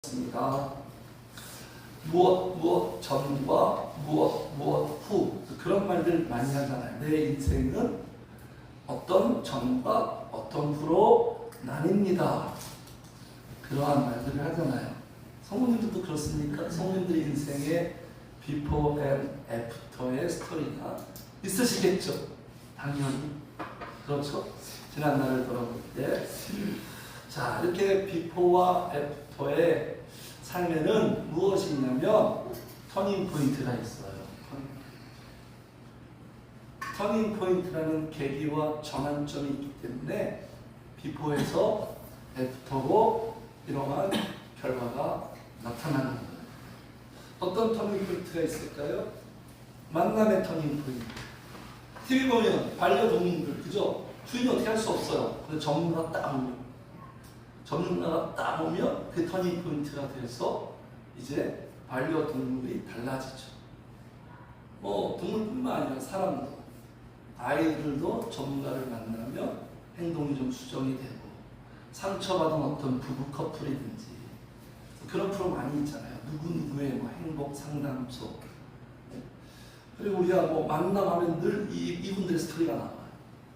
있습니다. 무엇 전과 무엇 후 그런 말들 많이 하잖아요. 내 인생은 어떤 전과 어떤 후로 나뉩니다. 그러한 말들을 하잖아요. 성모님들도 그렇습니까? 성모님들의 인생에 비포 앤 애프터의 스토리가 있으시겠죠? 당연히 그렇죠? 지난 날을 돌아볼 때 자, 이렇게 비포와 애프터의 삶에는 무엇이 있냐면 터닝 포인트가 있어요. 터닝 포인트라는 계기와 전환점이 있기 때문에 비포에서 애프터로 이러한 결과가 나타나는 거예요. 어떤 터닝 포인트가 있을까요? 만남의 터닝 포인트. TV 보면 반려동물들, 그죠? 주인이 어떻게 할 수 없어요. 근데 전문가가 딱 오면 그 터닝 포인트가 돼서 이제 반려동물이 달라지죠. 동물뿐만 아니라 사람도, 아이들도 전문가를 만나면 행동이 좀 수정이 되고, 상처받은 어떤 부부 커플이든지 그런 프로 많이 있잖아요. 누구누구의 행복 상담소. 그리고 우리가 만남하면 늘 이분들의 스토리가 나와요.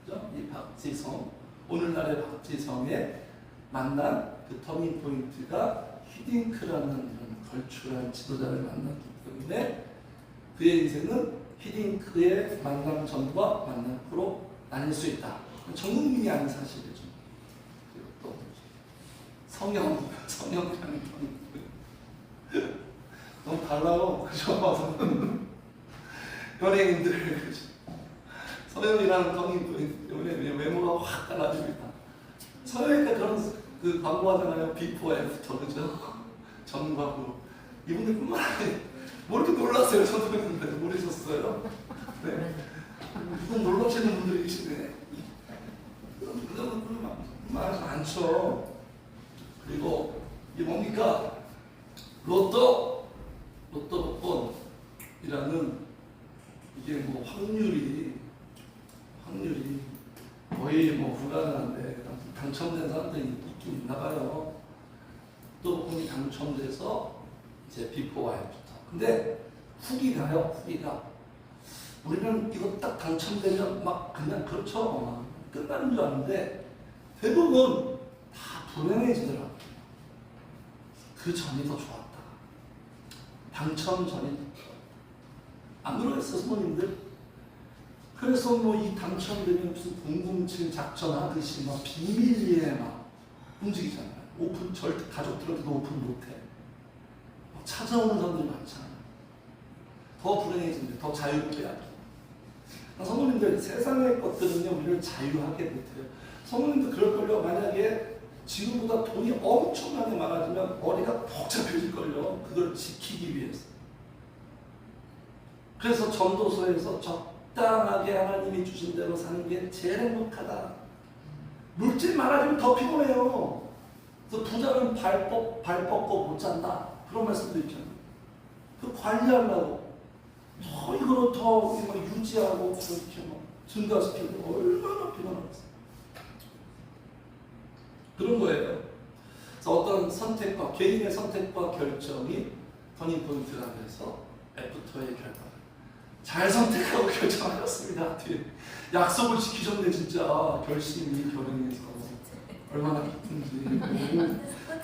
그죠? 이 박지성, 오늘날의 박지성의 만난 그 터닝 포인트가 히딩크라는 이런 걸출한 지도자를 만났기 때문에 그의 인생은 히딩크의 만남 전과 만남 후로 나뉠 수 있다. 전국민이 아는 사실이죠. 그리고 또 성형이라는 터닝 포인트. 너무 달라요. 그죠? 연예인들 그죠? 성형이라는 터닝 포인트 때문에 외모가 확 달라집니다. 서양이니까 그런 그 광고하잖아요. 비포 애프터, 그죠? 전과 후. 이분들뿐만 아니라 뭐 이렇게 놀랐어요. 저도 했는데 모르셨어요? 네. 이건 놀라시는 분들이 계시네. 그런 분들 많죠. 그리고 이게 뭡니까? 로또 복권이라는 이게 확률이 거의 불가능한데 당첨된 사람들이 있긴 있나 봐요. 또 복권이 당첨돼서 이제 비포와 애프터. 근데 후기가요. 우리는 이거 딱 당첨되면 그냥 그렇죠. 끝나는 줄 아는데 대부분 다 불행해지더라고요. 그 전이 더 좋았다. 당첨 전이 더 좋았다. 안 그러겠어요, 부모님들? 그래서 이 당첨되면 무슨 007 작전 하듯이 비밀리에 움직이잖아요. 절대 가족들한테도 오픈 못해. 찾아오는 사람들이 많잖아요. 더 불행해진대. 더 자유를 빼앗겨. 성모님들, 세상의 것들은요, 우리를 자유하게 못해요. 성모님도 그럴걸요. 만약에 지금보다 돈이 엄청나게 많아지면 머리가 복잡해질걸요. 그걸 지키기 위해서. 그래서 전도서에서 적당하게 하나님이 주신 대로 사는 게 제일 행복하다. 물질 많아지면 더 피곤해요. 그래서 부자는 발 뻗고 못 잔다. 그런 말씀도 있잖아요. 그 관리하려고 이거를 더 유지하고 그렇게 증가시키고 얼마나 피곤하겠어요. 그런 거예요. 그래서 어떤 선택과 개인의 선택과 결정이 터닝 포인트가 돼서 애프터의 결과. 잘 선택하고 결정하셨습니다. 뒤에 약속을 지키셨네. 진짜 결심이 결혼해서 얼마나 기쁜지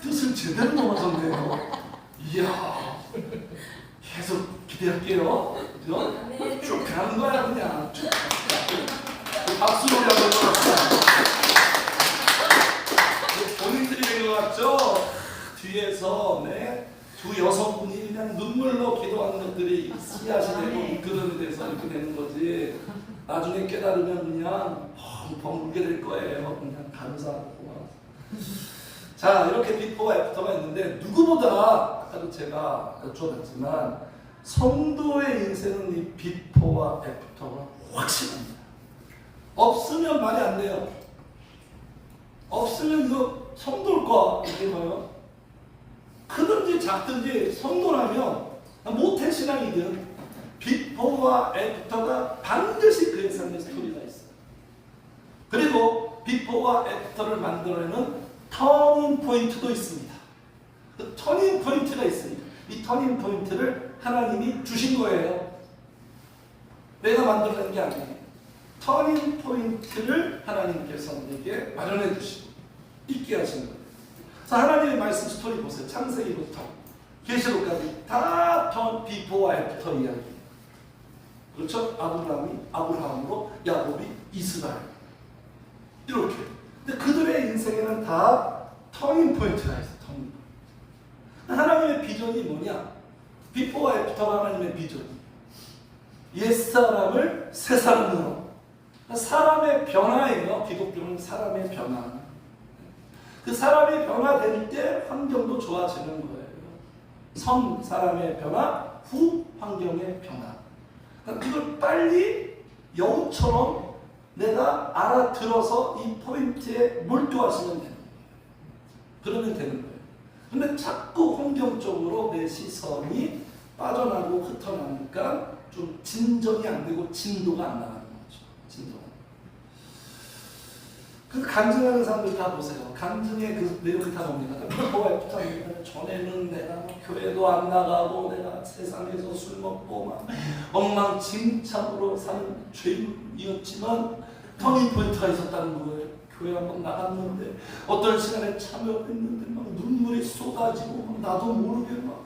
뜻을 제대로 넘어섰네요. 이야, 계속 기대할게요. 그죠? 쭉 가는 거야 그냥. 박수로 한번 쳐봤어요. 본인들이 된 것 같죠? 뒤에서 두 여성분이 그냥 눈물로 기도하는 것들이 씨앗이 되고 이끌음이 돼서 이렇게 되는 거지. 나중에 깨달으면 그냥 펑펑 울게 될 거예요. 그냥 감사하고 고마워. 자, 이렇게 비포와 애프터가 있는데 누구보다 아까도 제가 여쭤봤지만 성도의 인생은 이 비포와 애프터가 확실합니다. 없으면 말이 안 돼요. 없으면 이거 성도일까? 이게 뭐예요? 크든지 작든지 성도라면 모태 신앙이든 비포와 애프터가 반드시 그의 삶의 스토리가 있어요. 그리고 비포와 애프터를 만들어내는 터닝 포인트도 있습니다. 그 터닝 포인트가 있으니까 이 터닝 포인트를 하나님이 주신 거예요. 내가 만들어낸 게 아니에요. 터닝 포인트를 하나님께서 내게 마련해 주시고 있게 하신 거예요. 자, 하나님의 말씀 스토리 보세요. 창세기부터 계시록까지 다 비포와 애프터 이야기. 그렇죠? 아브라함으로 야곱이 이스라엘. 이렇게. 근데 그들의 인생에는 다 터닝 포인트가 있어요. 터닝 포인트. 하나님의 비전이 뭐냐? 비포와 애프터가 하나님의 비전이. 옛사람을 새사람으로. 사람의 변화예요. 기독교는 사람의 변화. 그 사람이 변화될 때 환경도 좋아지는 거예요. 선 사람의 변화, 후 환경의 변화. 그걸 빨리 여우처럼 내가 알아들어서 이 포인트에 몰두하시면 되는 거예요. 그러면 되는 거예요. 근데 자꾸 환경적으로 내 시선이 빠져나고 흩어나니까 좀 진전이 안 되고 진도가 안 나가는 거죠. 진도가. 그 간증하는 사람들 다 보세요. 간증의 그 내용이 다 뭡니까? 전에는 내가 교회도 안 나가고 내가 세상에서 술 먹고 막 엉망진창으로 사는 죄인이었지만 터닝 포인트가 있었다는 거예요. 교회 한번 나갔는데 어떤 시간에 참여했는데 막 눈물이 쏟아지고 막 나도 모르게 막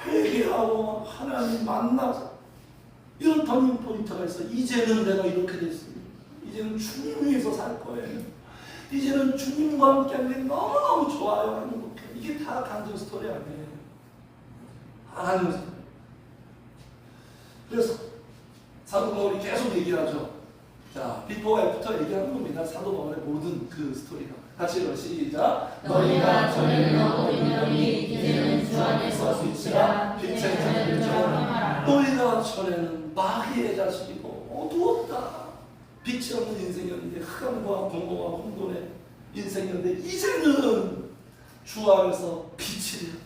회개하고 막 하나님 만나서 이런 터닝 포인트가 있어. 이제는 내가 이렇게 됐습니다. 이제는 주님 위해서 살 거예요. 이제는 주님과 함께 하는 게 너무너무 좋아요. 행복해. 이게 다 간증 스토리 아니에요. 간증 스토리. 그래서 사도 바울이 계속 얘기하죠. 자, 비포 애프터 얘기하는 겁니다. 사도 바울의 모든 그 스토리가. 같이 읽어 시작. 너희가 전에는 어린 영이 이제는 주 안에서 빛이라 빛의 자들처럼 행하라. 너희가 전에는 마귀의 자식이고 어두웠다. 빛이 없는 인생이었는데 흑암과 공허와 혼돈의 인생이었는데 이제는 주 안에서 빛이 되었다.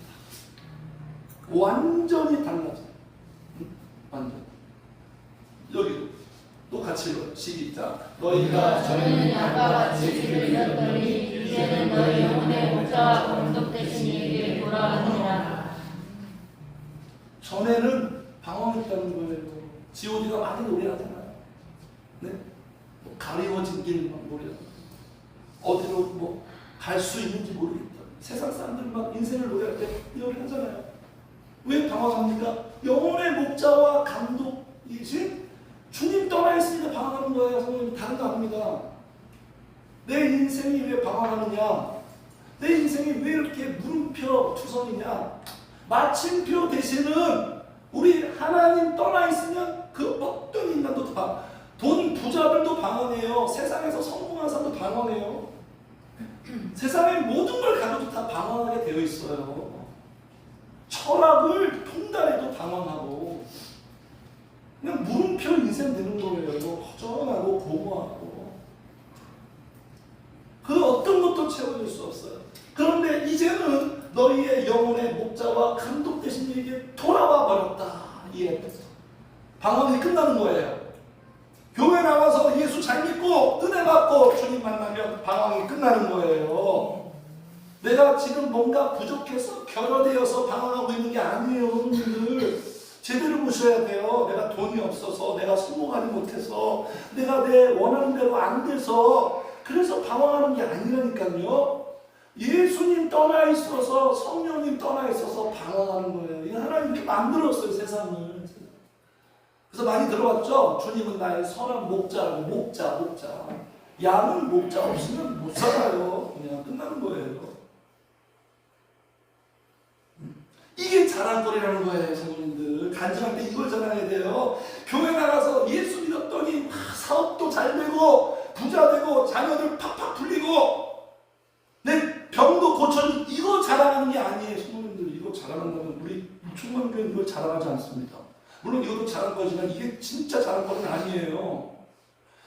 완전히 달라져. 완전. 여기 또 같이 읽어 시작. 너희가 전에는 양과 같이 길을 잃었더니 이제는 너희 영혼의 목자와 감독 되신 이에게 돌아가니라. 전에는 방황했다는 거예요. G.O.D가 많이 노래하잖아요. 네? 뭐 가리워진 길만 노래하고 어디로 뭐 갈 수 있는지 모르겠다. 세상 사람들 막 인생을 노래할 때 이 노래 하잖아요. 왜 방황합니까? 영혼의 목자와 감독이신 주님 떠나 있으니까 방황하는 거예요. 성도님 다른 거 아닙니다. 내 인생이 왜 방황하느냐? 내 인생이 왜 이렇게 물음표 투성이냐? 마침표 대신은 우리 하나님 떠나 있으면 그 어떤 인간도 다 돈 부자들도 방황해요. 세상에서 성공한 사람도 방황해요. 세상의 모든 걸 가져도 다 방황하게 되어 있어요. 철학을 통달해도 방황하고 그냥 물음표 인생 되는 거예요. 허전하고 공허하고 그 어떤 것도 채워줄 수 없어요. 그런데 이제는 너희의 영혼의 목자와 감독 되신 이에게 돌아와 버렸다. 이 에피소드. 방황이 끝나는 거예요. 교회 나와서 예수 잘 믿고 은혜 받고 주님 만나면 방황이 끝나는 거예요. 내가 지금 뭔가 부족해서 결여되어서 방황하고 있는 게 아니에요. 여러분들 제대로 보셔야 돼요. 내가 돈이 없어서 내가 성공하지 못해서 내가 내 원하는 대로 안 돼서 그래서 방황하는 게 아니라니까요. 예수님 떠나 있어서 성령님 떠나 있어서 방황하는 거예요. 이 하나님이 만들었어요. 세상을. 그래서 많이 들어봤죠? 주님은 나의 선한 목자라고. 목자. 양은 목자 없으면 못 살아요. 그냥 끝나는 거예요. 이게 자랑거리라는 거예요. 성도님들 간증할 때 이걸 자랑해야 돼요. 교회 나가서 예수 믿었더니 사업도 잘 되고 부자 되고 자녀들 팍팍 풀리고 내 병도 고쳐주고 이거 자랑하는 게 아니에요. 성도님들 이거 자랑한다면 우리 충만교회는 이걸 자랑하지 않습니다. 물론 이것도 자랑 거지만 이게 진짜 자랑 거는 아니에요.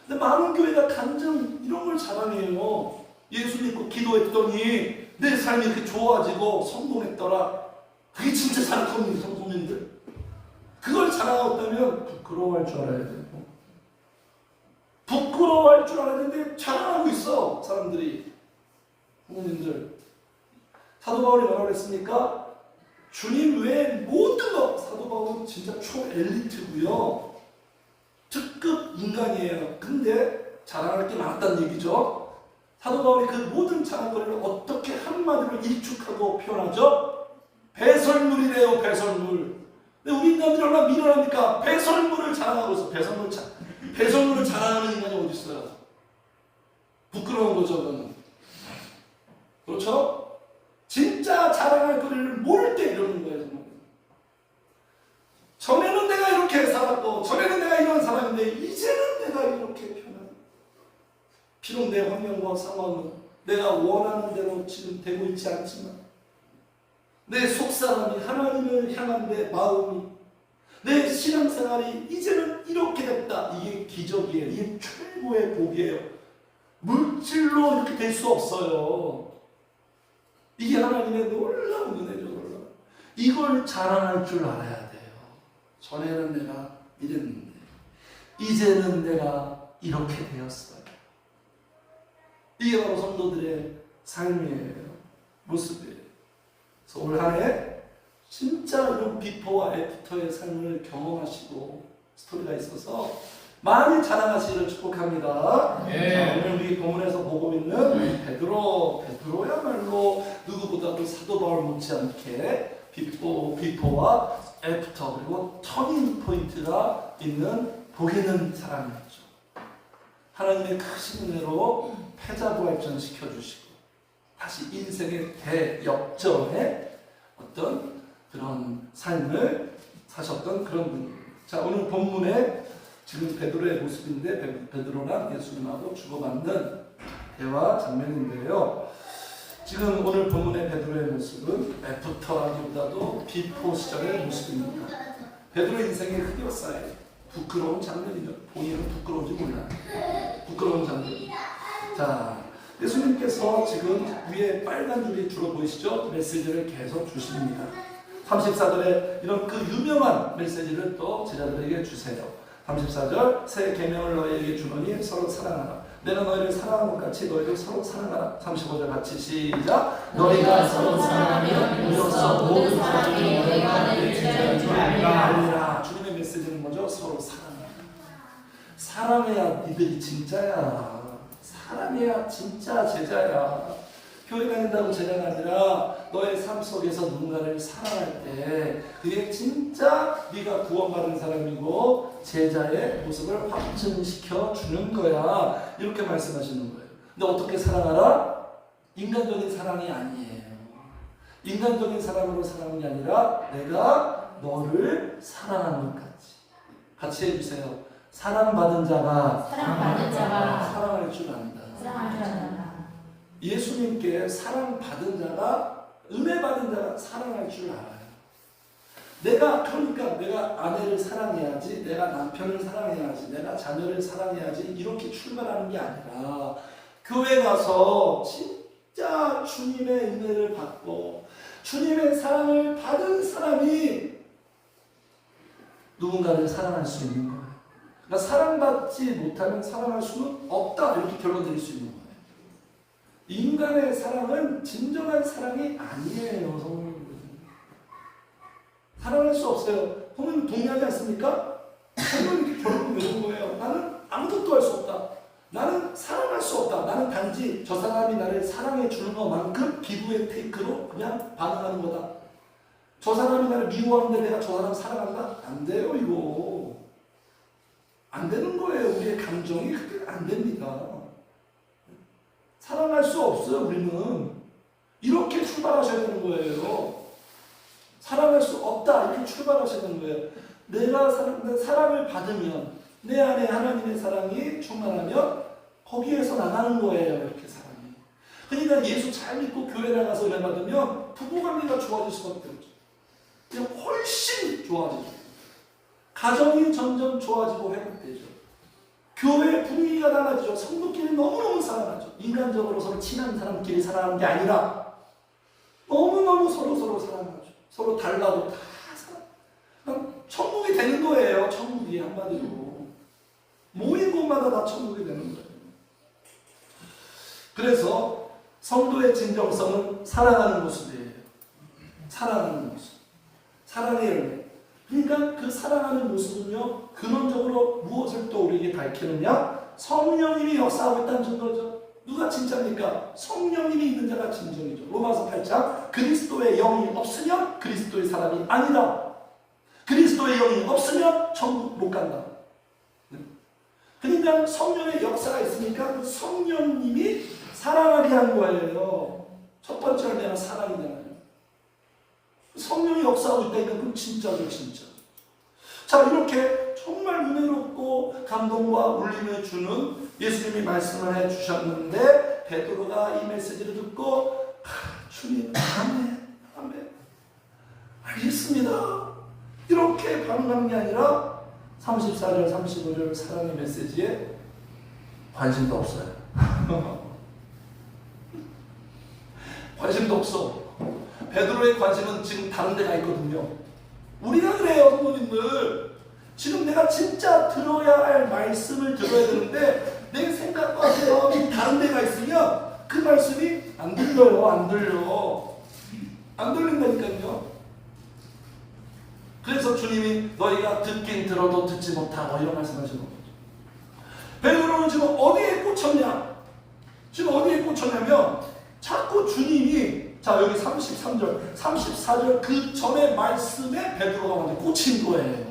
근데 많은 교회가 간증 이런 걸 자랑해요. 예수 믿고 기도했더니 내 삶이 이렇게 좋아지고 성공했더라. 그게 진짜 자랑 겁니다. 성도님들. 그걸 자랑하고 부끄러워할 줄 알아야 돼요. 부끄러워할 줄 알아야 되는데 자랑하고 있어 사람들이. 성도님들 사도 바울이 뭐라고 그랬습니까? 주님 외에 모든 것, 사도 바울은 진짜 초엘리트고요. 특급 인간이에요. 근데 자랑할 게 많았다는 얘기죠. 사도 바울이 그 모든 자랑거리를 어떻게 한마디로 일축하고 표현하죠? 배설물이래요, 배설물. 근데 우리 인간들이 얼마나 미련합니까? 배설물을 자랑하고 있어. 배설물을 자랑하는 인간이 어디 있어요? 부끄러운 거죠, 그거는. 그렇죠? 진짜 자랑할 거리를 모를 때 이러는 거예요, 정말. 전에는 내가 이렇게 살았고, 전에는 내가 이런 사람인데, 이제는 내가 이렇게 표현하는. 비록 내 환경과 상황은 내가 원하는 대로 지금 되고 있지 않지만, 내 속사람이 하나님을 향한 내 마음이, 내 신앙생활이 이제는 이렇게 됐다. 이게 기적이에요. 이게 최고의 복이에요. 물질로 이렇게 될 수 없어요. 이게 하나님의 놀라운 은혜죠. 놀라운. 이걸 자랑할 줄 알아야 돼요. 전에는 내가 이랬는데 이제는 내가 이렇게 되었어요. 이게 바로 성도들의 삶이에요. 모습이에요. 그래서 올 한 해 진짜 이런 비포와 애프터의 삶을 경험하시고 스토리가 있어서 많이 자랑하시기를 축복합니다. 자, 오늘 우리 본문에서 보고 있는 베드로야말로 누구보다도 사도 바울 못지않게 비포와 애프터 그리고 터닝 포인트가 있는 복 있는 사람이었죠. 하나님의 크신 은혜로 패자부활전 시켜주시고 다시 인생의 대역전에 어떤 그런 삶을 사셨던 그런 분입니다. 자, 오늘 본문에 지금 베드로의 모습인데 베드로랑 예수님하고 주고받는 대화 장면인데요. 지금 오늘 본문의 베드로의 모습은 애프터라기보다도 비포 시절의 모습입니다. 베드로 인생의 흑역사에 부끄러운 장면이죠. 본인은 부끄러운지 몰라요. 부끄러운 장면. 자, 예수님께서 지금 위에 빨간 줄이 주로 보이시죠? 메시지를 계속 주십니다. 34절에 이런 그 유명한 메시지를 또 제자들에게 주세요. 34절 새 계명을 너희에게 주노니 서로 사랑하라. 내가 너희를 사랑한 것 같이 너희도 서로 사랑하라. 35절 같이 시작. 너희가 서로 사랑하면 이로써 모든 사람이 너희가 나를 제자인 줄 알리라. 주님의 메시지는 뭐죠? 서로 사랑하라. 사랑해야 니들이 진짜야. 사랑해야 진짜 제자야. 교회 다닌다고 제자가 아니라 너의 삶 속에서 누군가를 사랑할 때 그게 진짜 네가 구원받은 사람이고 제자의 모습을 확증시켜 주는 거야. 이렇게 말씀하시는 거예요. 근데 어떻게 사랑하라? 인간적인 사랑이 아니에요. 인간적인 사랑으로 사랑이 아니라 내가 너를 사랑하는 것 같이 해주세요. 사랑받은 자가 사랑할 줄 안다. 예수님께 사랑받은 자가, 은혜받은 자가 사랑할 줄 알아요. 그러니까 내가 아내를 사랑해야지, 내가 남편을 사랑해야지, 내가 자녀를 사랑해야지 이렇게 출발하는 게 아니라 교회 가서 진짜 주님의 은혜를 받고 주님의 사랑을 받은 사람이 누군가를 사랑할 수 있는 거예요. 그러니까 사랑받지 못하면 사랑할 수는 없다, 이렇게 결론 내릴 수 있는 거예요. 인간의 사랑은 진정한 사랑이 아니에요. 성령님. 사랑할 수 없어요. 성령님 동의하지 않습니까? 성령님 결론 내는 거예요. 나는 아무것도 할 수 없다. 나는 사랑할 수 없다. 나는 단지 저 사람이 나를 사랑해 주는 것만큼 기브의 테이크로 그냥 반응하는 거다. 저 사람이 나를 미워하는데 내가 저 사람 사랑한다? 안 돼요, 이거. 안 되는 거예요. 우리의 감정이 그렇게 안 됩니다. 사랑할 수 없어요, 우리는. 이렇게 출발하셔야 되는 거예요. 사랑할 수 없다, 이렇게 출발하셔야 되는 거예요. 내가 사랑을 받으면, 내 안에 하나님의 사랑이 충만하면 거기에서 나가는 거예요, 이렇게 사랑이. 그러니까 예수 잘 믿고 교회 나가서 은혜 받으면 부부관계가 좋아질 수밖에 없죠. 그냥 훨씬 좋아지죠. 가정이 점점 좋아지고 회복되죠. 교회 분위기가 달라지죠. 성도끼리 너무너무 사랑하죠. 인간적으로 서로 친한 사람끼리 사랑하는 게 아니라 너무너무 서로 사랑하죠. 서로 달라도 다 사랑. 천국이 되는 거예요. 천국이 한마디로. 모인 곳마다 다 천국이 되는 거예요. 그래서 성도의 진정성은 사랑하는 모습이에요. 사랑하는 모습. 사랑의 열매. 그러니까 그 사랑하는 모습은요, 근원적으로 무엇을 또 우리에게 밝히느냐? 성령님이 역사하고 있다는 증거죠. 누가 진짜입니까? 성령님이 있는 자가 진정이죠. 로마서 8장 그리스도의 영이 없으면 그리스도의 사람이 아니다. 그리스도의 영이 없으면 천국 못 간다. 그러니까 성령의 역사가 있으니까 그 성령님이 사랑하게 한 거예요. 첫 번째 열매가 사랑이잖아요. 성령이 역사하고 있다니까 그건 진짜죠, 진짜. 자, 이렇게 정말 은혜롭고 감동과 울림을 주는 예수님이 말씀을 해주셨는데 베드로가 이 메시지를 듣고 주님, 아멘, 아멘, 알겠습니다. 이렇게 반응하는 게 아니라 34절, 35절 사랑의 메시지에 관심도 없어요. 관심도 없어. 베드로의 관심은 지금 다른 데가 있거든요. 우리가 그래요, 부모님들. 지금 내가 진짜 들어야 할 말씀을 들어야 되는데 내 생각과 마음이 다른 데가 있으면 그 말씀이 안 들려요. 안 들려. 안 들린다니까요. 그래서 주님이 너희가 듣긴 들어도 듣지 못하고 이런 말씀하시는 거죠. 베드로는 지금 어디에 꽂혔냐? 지금 어디에 꽂혔냐면 자꾸 주님이 자 여기 33절, 34절 그 전의 말씀에 베드로가 완전 꽂힌 거예요.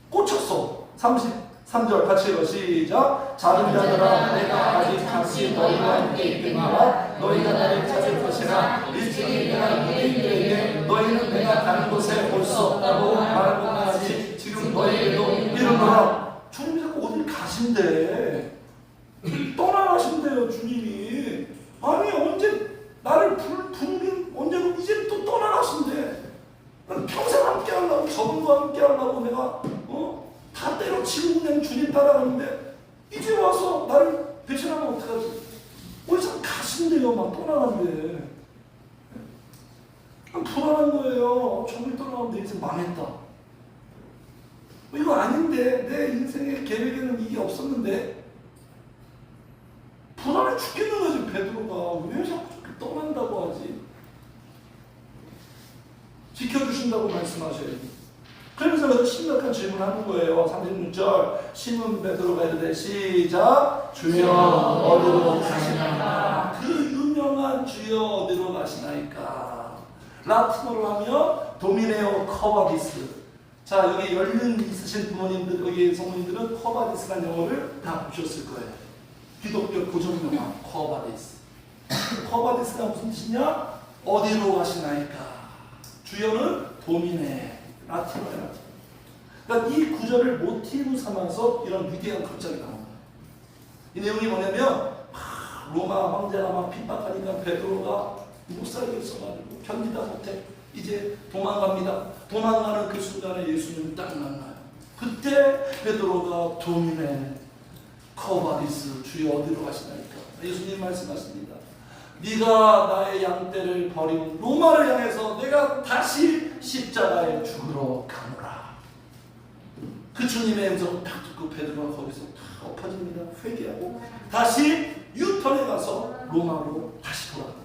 꽂혔어. 33절 같이 읽어 시작. 작은 자들아 내가 아직 잠시 너희와 함께 있겠노라. 너희가 나를 찾을 것이나 일찍이 내가 유대인들에게 너희는 내가 가는 곳에 올 수 없다고 말하고 나지 지금 너희에게도 이르노라. 주님이 자꾸 어딜 가신대. 떠나가신대요 주님이. 아니 언제 나를 부르긴 언제고 이제 또 떠나가신대. 평생 함께 하려고 저분과 함께 하려고 내가 다 때려치고 그냥 주님 따라가는데 이제 와서 나를 배신하면 어떡하지? 어디서 가신대요. 막 떠나간대. 불안한 거예요. 저분이 떠나가면 내 인생 망했다. 이거 아닌데 내 인생의 계획에는 이게 없었는데 불안해 죽겠는 거지. 베드로가 왜 자꾸 떠난다고 하지? 지켜주신다고 말씀하셔야지. 그래서 심각한 질문하는 거예요. 36절 시몬 베드로가 이르되 시작 주여 어디로 가시나이까. 그 유명한 주여 어디로 가시나이까. 라틴어로 하면 도미네오 커바디스. 자 여기 연륜 있으신 부모님들 여기 성모님들은 커바디스라는 영어를 다 보셨을 거예요. 기독교 고정명화 커바디스. 커바디스가 무슨 뜻이냐? 어디로 가시나이까. 주여는 도미네. 라틴어야. 그러니까 이 구절을 모티브 삼아서 이런 위대한 글자가 나옵니다. 이 내용이 뭐냐면 로마 황제가 막 핍박하니까 베드로가 못 살겠어가지고 견디다 못해 이제 도망갑니다. 도망가는 그 순간에 예수님이 딱 만나요. 그때 베드로가 도미네 커바디스 주여 어디로 가시나이까. 예수님 말씀하십니다. 네가 나의 양떼를 버리고 로마를 향해서 내가 다시 십자가에 죽으러 가노라. 그 주님의 음성을 딱 듣고 베드로가 거기서 다 엎어집니다. 회개하고 다시 유턴에 가서 로마로 다시 돌아갑니다.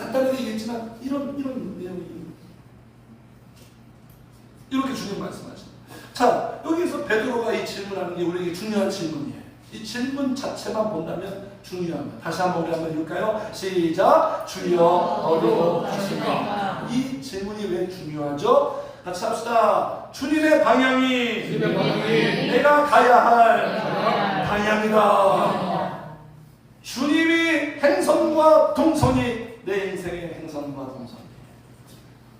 간단하게 얘기했지만 이런 내용이 이렇게 주님 말씀하십니다. 자 여기서 베드로가 이 질문하는 게 우리에게 중요한 질문이에요. 이 질문 자체만 본다면 중요합니다. 다시 한번 우리 한번 읽을까요? 시작. 주여 어디로 가시나이까. 이 질문이 왜 중요하죠? 같이 합시다. 주님의 방향이 내가 가야 할 방향이다. 주님이 행선과 동선이 내 인생의 행선과 동선이에요.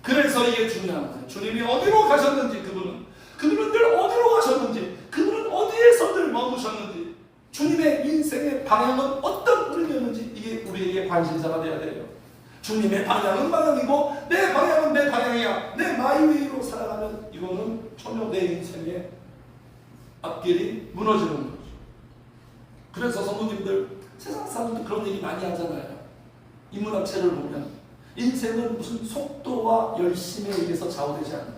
그래서 이게 중요한 거예요. 주님이 어디로 가셨는지 그분은 늘 어디로 가셨는지 그분은 어디에서 늘 머무셨는지 주님의 인생의 방향은 어떤 흐름이었는지 이게 우리에게 관심사가 되어야 돼요. 주님의 방향은 방향이고 내 방향은 내 방향이야. 내 마이웨이로 살아가면 이거는 전혀 내 인생의 앞길이 무너지는 거죠. 그래서 성도님들 세상 사람들 그런 얘기 많이 하잖아요. 인문학책을 보면 인생은 무슨 속도와 열심에 의해서 좌우되지 않는다.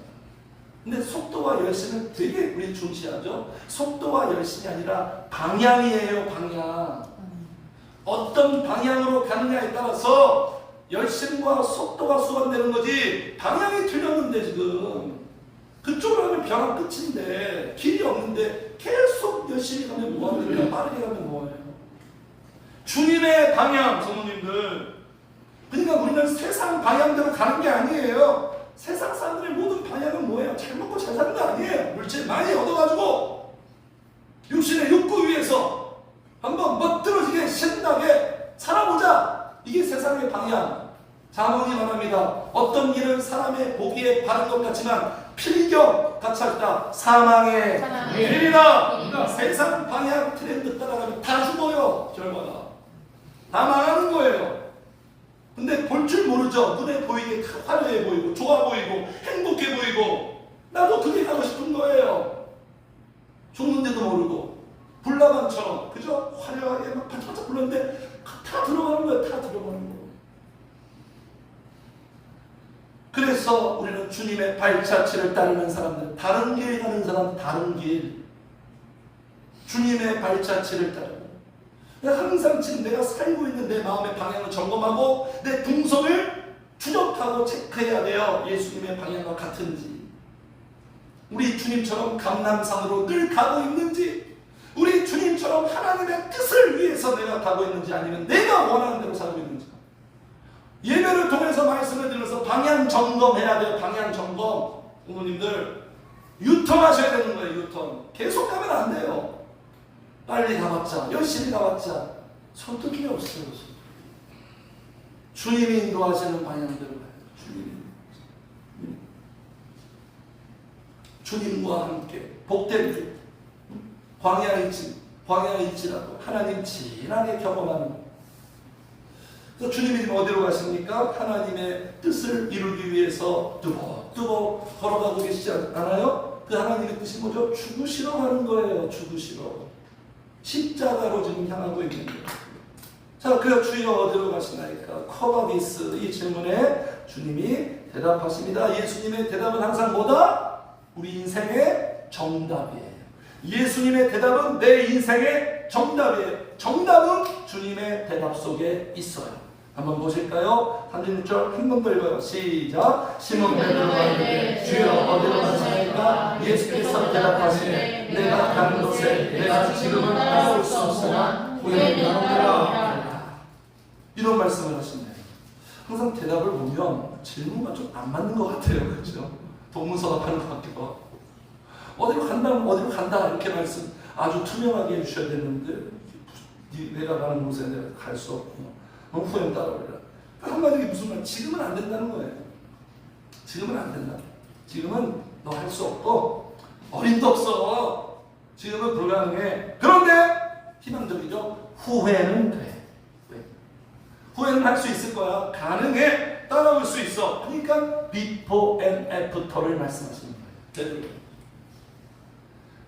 근데 속도와 열심을 되게 우리 중시하죠. 속도와 열심이 아니라 방향이에요. 방향. 어떤 방향으로 가느냐에 따라서 열심과 속도가 수반되는 거지. 방향이 틀렸는데 지금 그쪽으로 가면 벼랑 끝인데 길이 없는데 계속 열심히 가면 뭐하냐, 빠르게 가면 뭐해요. 주님의 방향, 성도님들. 그러니까 우리는 세상 방향대로 가는 게 아니에요. 세상 사람들의 모든 방향은 뭐예요? 잘 먹고 잘 사는 거 아니에요. 물질 많이 얻어가지고 육신의 욕구 위해서 한번 멋들어지게 신나게 살아보자. 이게 세상의 방향. 자문이 말합니다. 어떤 길은 사람의 보기에 바른 것 같지만 필경 같이 할다 사망의 길이다. 세상 방향 트렌드 따라가면 다 죽어요. 결과가 다 망하는 거예요. 근데 볼 줄 모르죠. 눈에 보이게 화려해 보이고 좋아 보이고 행복해 보이고 나도 그게 가고 싶은 거예요. 죽는데도 모르고 불나방처럼 그죠? 화려하게 막 반짝반짝 불렀는데 다 들어가는 거예요. 다 들어가는 거예요. 그래서 우리는 주님의 발자취를 따르는 사람들, 다른 길 가는 사람, 다른 길, 주님의 발자취를 따르는. 항상 지금 내가 살고 있는 내 마음의 방향을 점검하고 내 동선을 추적하고 체크해야 돼요. 예수님의 방향과 같은지, 우리 주님처럼 감람산으로 늘 가고 있는지, 우리 주님처럼 하나님의 뜻을 위해서 내가 가고 있는지, 아니면 내가 원하는 대로 살고 있는지. 예배를 통해서 말씀을 들어서 방향 점검해야 돼요. 방향 점검. 부모님들 유턴하셔야 되는 거예요. 유턴. 계속 가면 안 돼요. 빨리 가봤자, 열심히 가봤자 설득이 없어요. 주님이 인도하시는 방향대로 가요. 주님과 함께 복된 길, 광야에 있지라도 하나님 진하게 경험하는 것. 그래서 주님이 어디로 가십니까? 하나님의 뜻을 이루기 위해서 뚜벅뚜벅 걸어가고 계시지 않아요? 그 하나님의 뜻이 뭐죠? 죽으시러 가는 거예요. 죽으시러. 십자가로 지금 향하고 있는 거예요. 자, 그 주여 어디로 가시나이까? 커바비스. 이 질문에 주님이 대답하십니다. 예수님의 대답은 항상 뭐다? 우리 인생의 정답이에요. 예수님의 대답은 내 인생의 정답이에요. 정답은 주님의 대답 속에 있어요. 한번 보실까요? 36절 한 번 더 읽어요. 시작. 시몬 베드로가 이르되 주여 어디로 가시나이까? 예수께서 대답하시되 내가 가는 곳에 내가 지금은 따라올 수 없으나 후에 나오리라. 이런 말씀을 하시네요. 항상 대답을 보면 질문과 좀 안 맞는 것 같아요. 그렇죠? 동문서답하는 것 같기도. 어디로 간다면 어디로 간다 이렇게 말씀 아주 투명하게 해주셔야 되는데 내가 가는 곳에 내가 갈 수 없고 너무 후회는 따라오리라. 한마디로 무슨 말? 지금은 안 된다는 거예요. 지금은 안 된다. 지금은 너 할 수 없고 어림도 없어. 지금은 불가능해. 그런데 희망적이죠. 후회는 돼. 후회는 할 수 있을 거야. 가능해. 따라올 수 있어. 그러니까 before and after를 말씀하시는 거예요.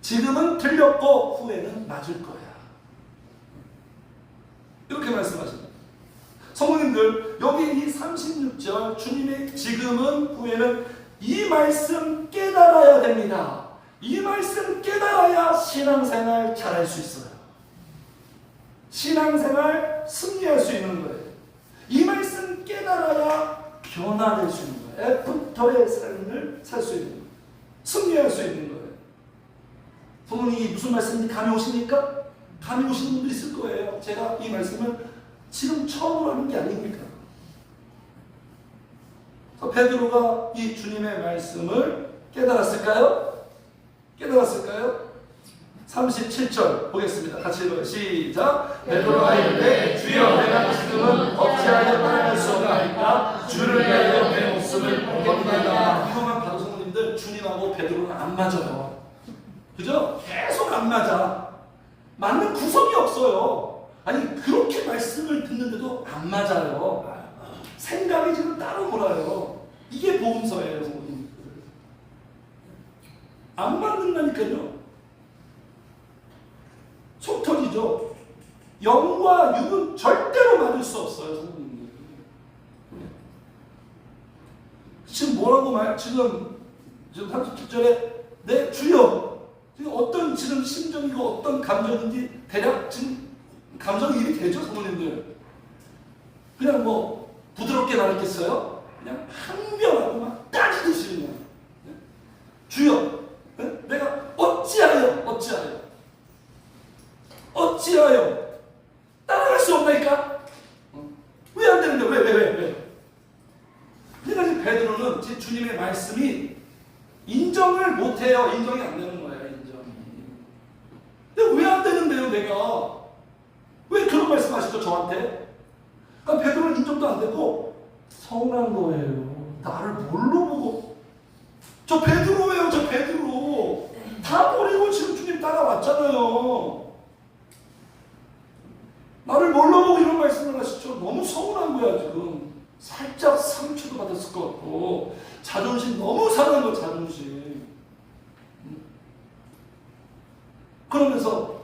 지금은 틀렸고 후회는 맞을 거야. 이렇게 말씀하십니다. 성도님들, 여기 이 36절 주님의 지금은 후회는 이 말씀 깨달아야 됩니다. 이 말씀 깨달아야 신앙생활 잘할 수 있어요. 신앙생활 승리할 수 있는 거예요. 이 말씀 깨달아야 변화될 수 있는 거예요. 애프터의 삶을 살 수 있는 거예요. 승리할 수 있는 거예요. 성도님, 무슨 말씀인지 감이 오십니까? 감이 오시는 분도 있을 거예요. 제가 이 말씀을 지금 처음으로 하는 게 아닙니까? 베드로가 이 주님의 말씀을 깨달았을까요? 깨달았을까요? 37절 보겠습니다. 같이 읽어요. 시작. 베드로가 이르되 주여 내가 지금은 어찌하여 따라갈 수 없나이까? 주를 위하여 내 목숨을 건너다. 이것만 봐도 성도님들, 주님하고 베드로는 안 맞아요. 그죠? 계속 안 맞아. 맞는 구석이 없어요. 아니 그렇게 말씀을 듣는데도 안 맞아요. 생각이 지금 따로 몰아요. 이게 복음서예요. 성도님들. 안 맞는다니까요. 속 터지죠. 영과 육은 절대로 맞을 수 없어요. 성도님들. 지금 뭐라고 지금 37절에 내 주여, 지금 어떤 지금 심정이고 어떤 감정인지 대략 지금 감정이입이 되죠, 성도님들? 그냥 뭐 부드럽게 말했겠어요? 그냥 항변하고 막 따지듯이 그냥. 주여, 내가 어찌하여 따라갈 수 없나이까? 왜 안 되는데? 왜? 그러니까 지금 베드로는 제 주님의 말씀이 인정을 못해요. 인정이 안 되는 거예요. 인정이. 근데 왜 안 되는데요, 내가? 왜 그런 말씀하시죠, 저한테? 그러니까 베드로는 인정도 안 되고 서운한 거예요. 나를 뭘로 보고? 저 베드로예요, 저 베드로. 다 버리고 지금 주님 따라왔잖아요. 나를 뭘로 보고 이런 말씀을 하시죠? 너무 서운한 거야, 지금. 살짝 상처도 받았을 것 같고, 자존심 너무 상한 거, 자존심. 그러면서,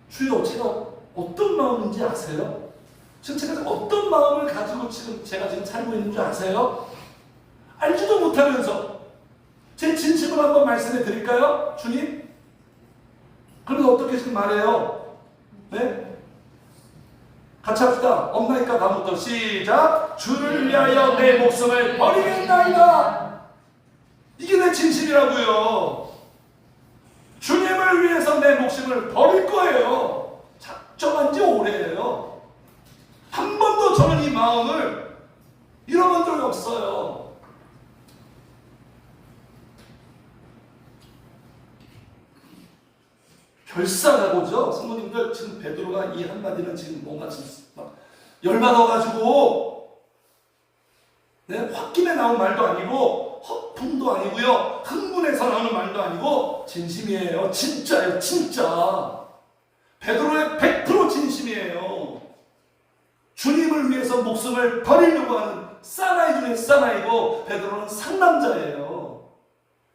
주여, 제가 어떤 마음인지 아세요? 지금 제가 어떤 마음을 가지고 제가 지금 살고 있는 줄 아세요? 알지도 못하면서, 제 진심을 한번 말씀해 드릴까요? 주님? 그러면 어떻게 지금 말해요? 네? 같이 합시다. 엄나이까 다음부터 시작. 주를 위하여 내 목숨을 버리겠나이다. 이게 내 진심이라고요. 주님을 위해서 내 목숨을 버릴 거예요. 작정한 지 오래예요. 한 번도 저는 이 마음을 잃어본 적이 없어요. 결사하고죠. 성도님들, 지금 베드로가 이 한마디는 지금 뭔가 막 열받아가지고, 네? 홧김에 나온 말도 아니고, 허풍도 아니고요, 흥분해서 나오는 말도 아니고, 진심이에요. 진짜예요, 진짜. 베드로의 100% 진심이에요. 주님을 위해서 목숨을 버리려고 하는 사나이 중에 사나이고, 베드로는 상남자예요.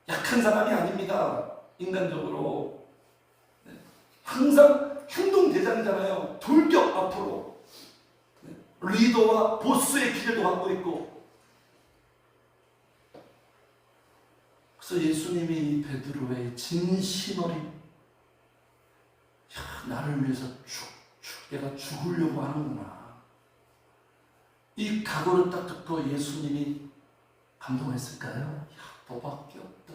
약한 사람이 아닙니다. 인간적으로. 항상 행동대장이잖아요. 돌격 앞으로. 리더와 보스의 기질도 갖고 있고. 그래서 예수님이 이 베드로의 진심 어린, 나를 위해서 내가 죽으려고 하는구나. 이 각오를 딱 듣고 예수님이 감동했을까요? 너밖에 없다.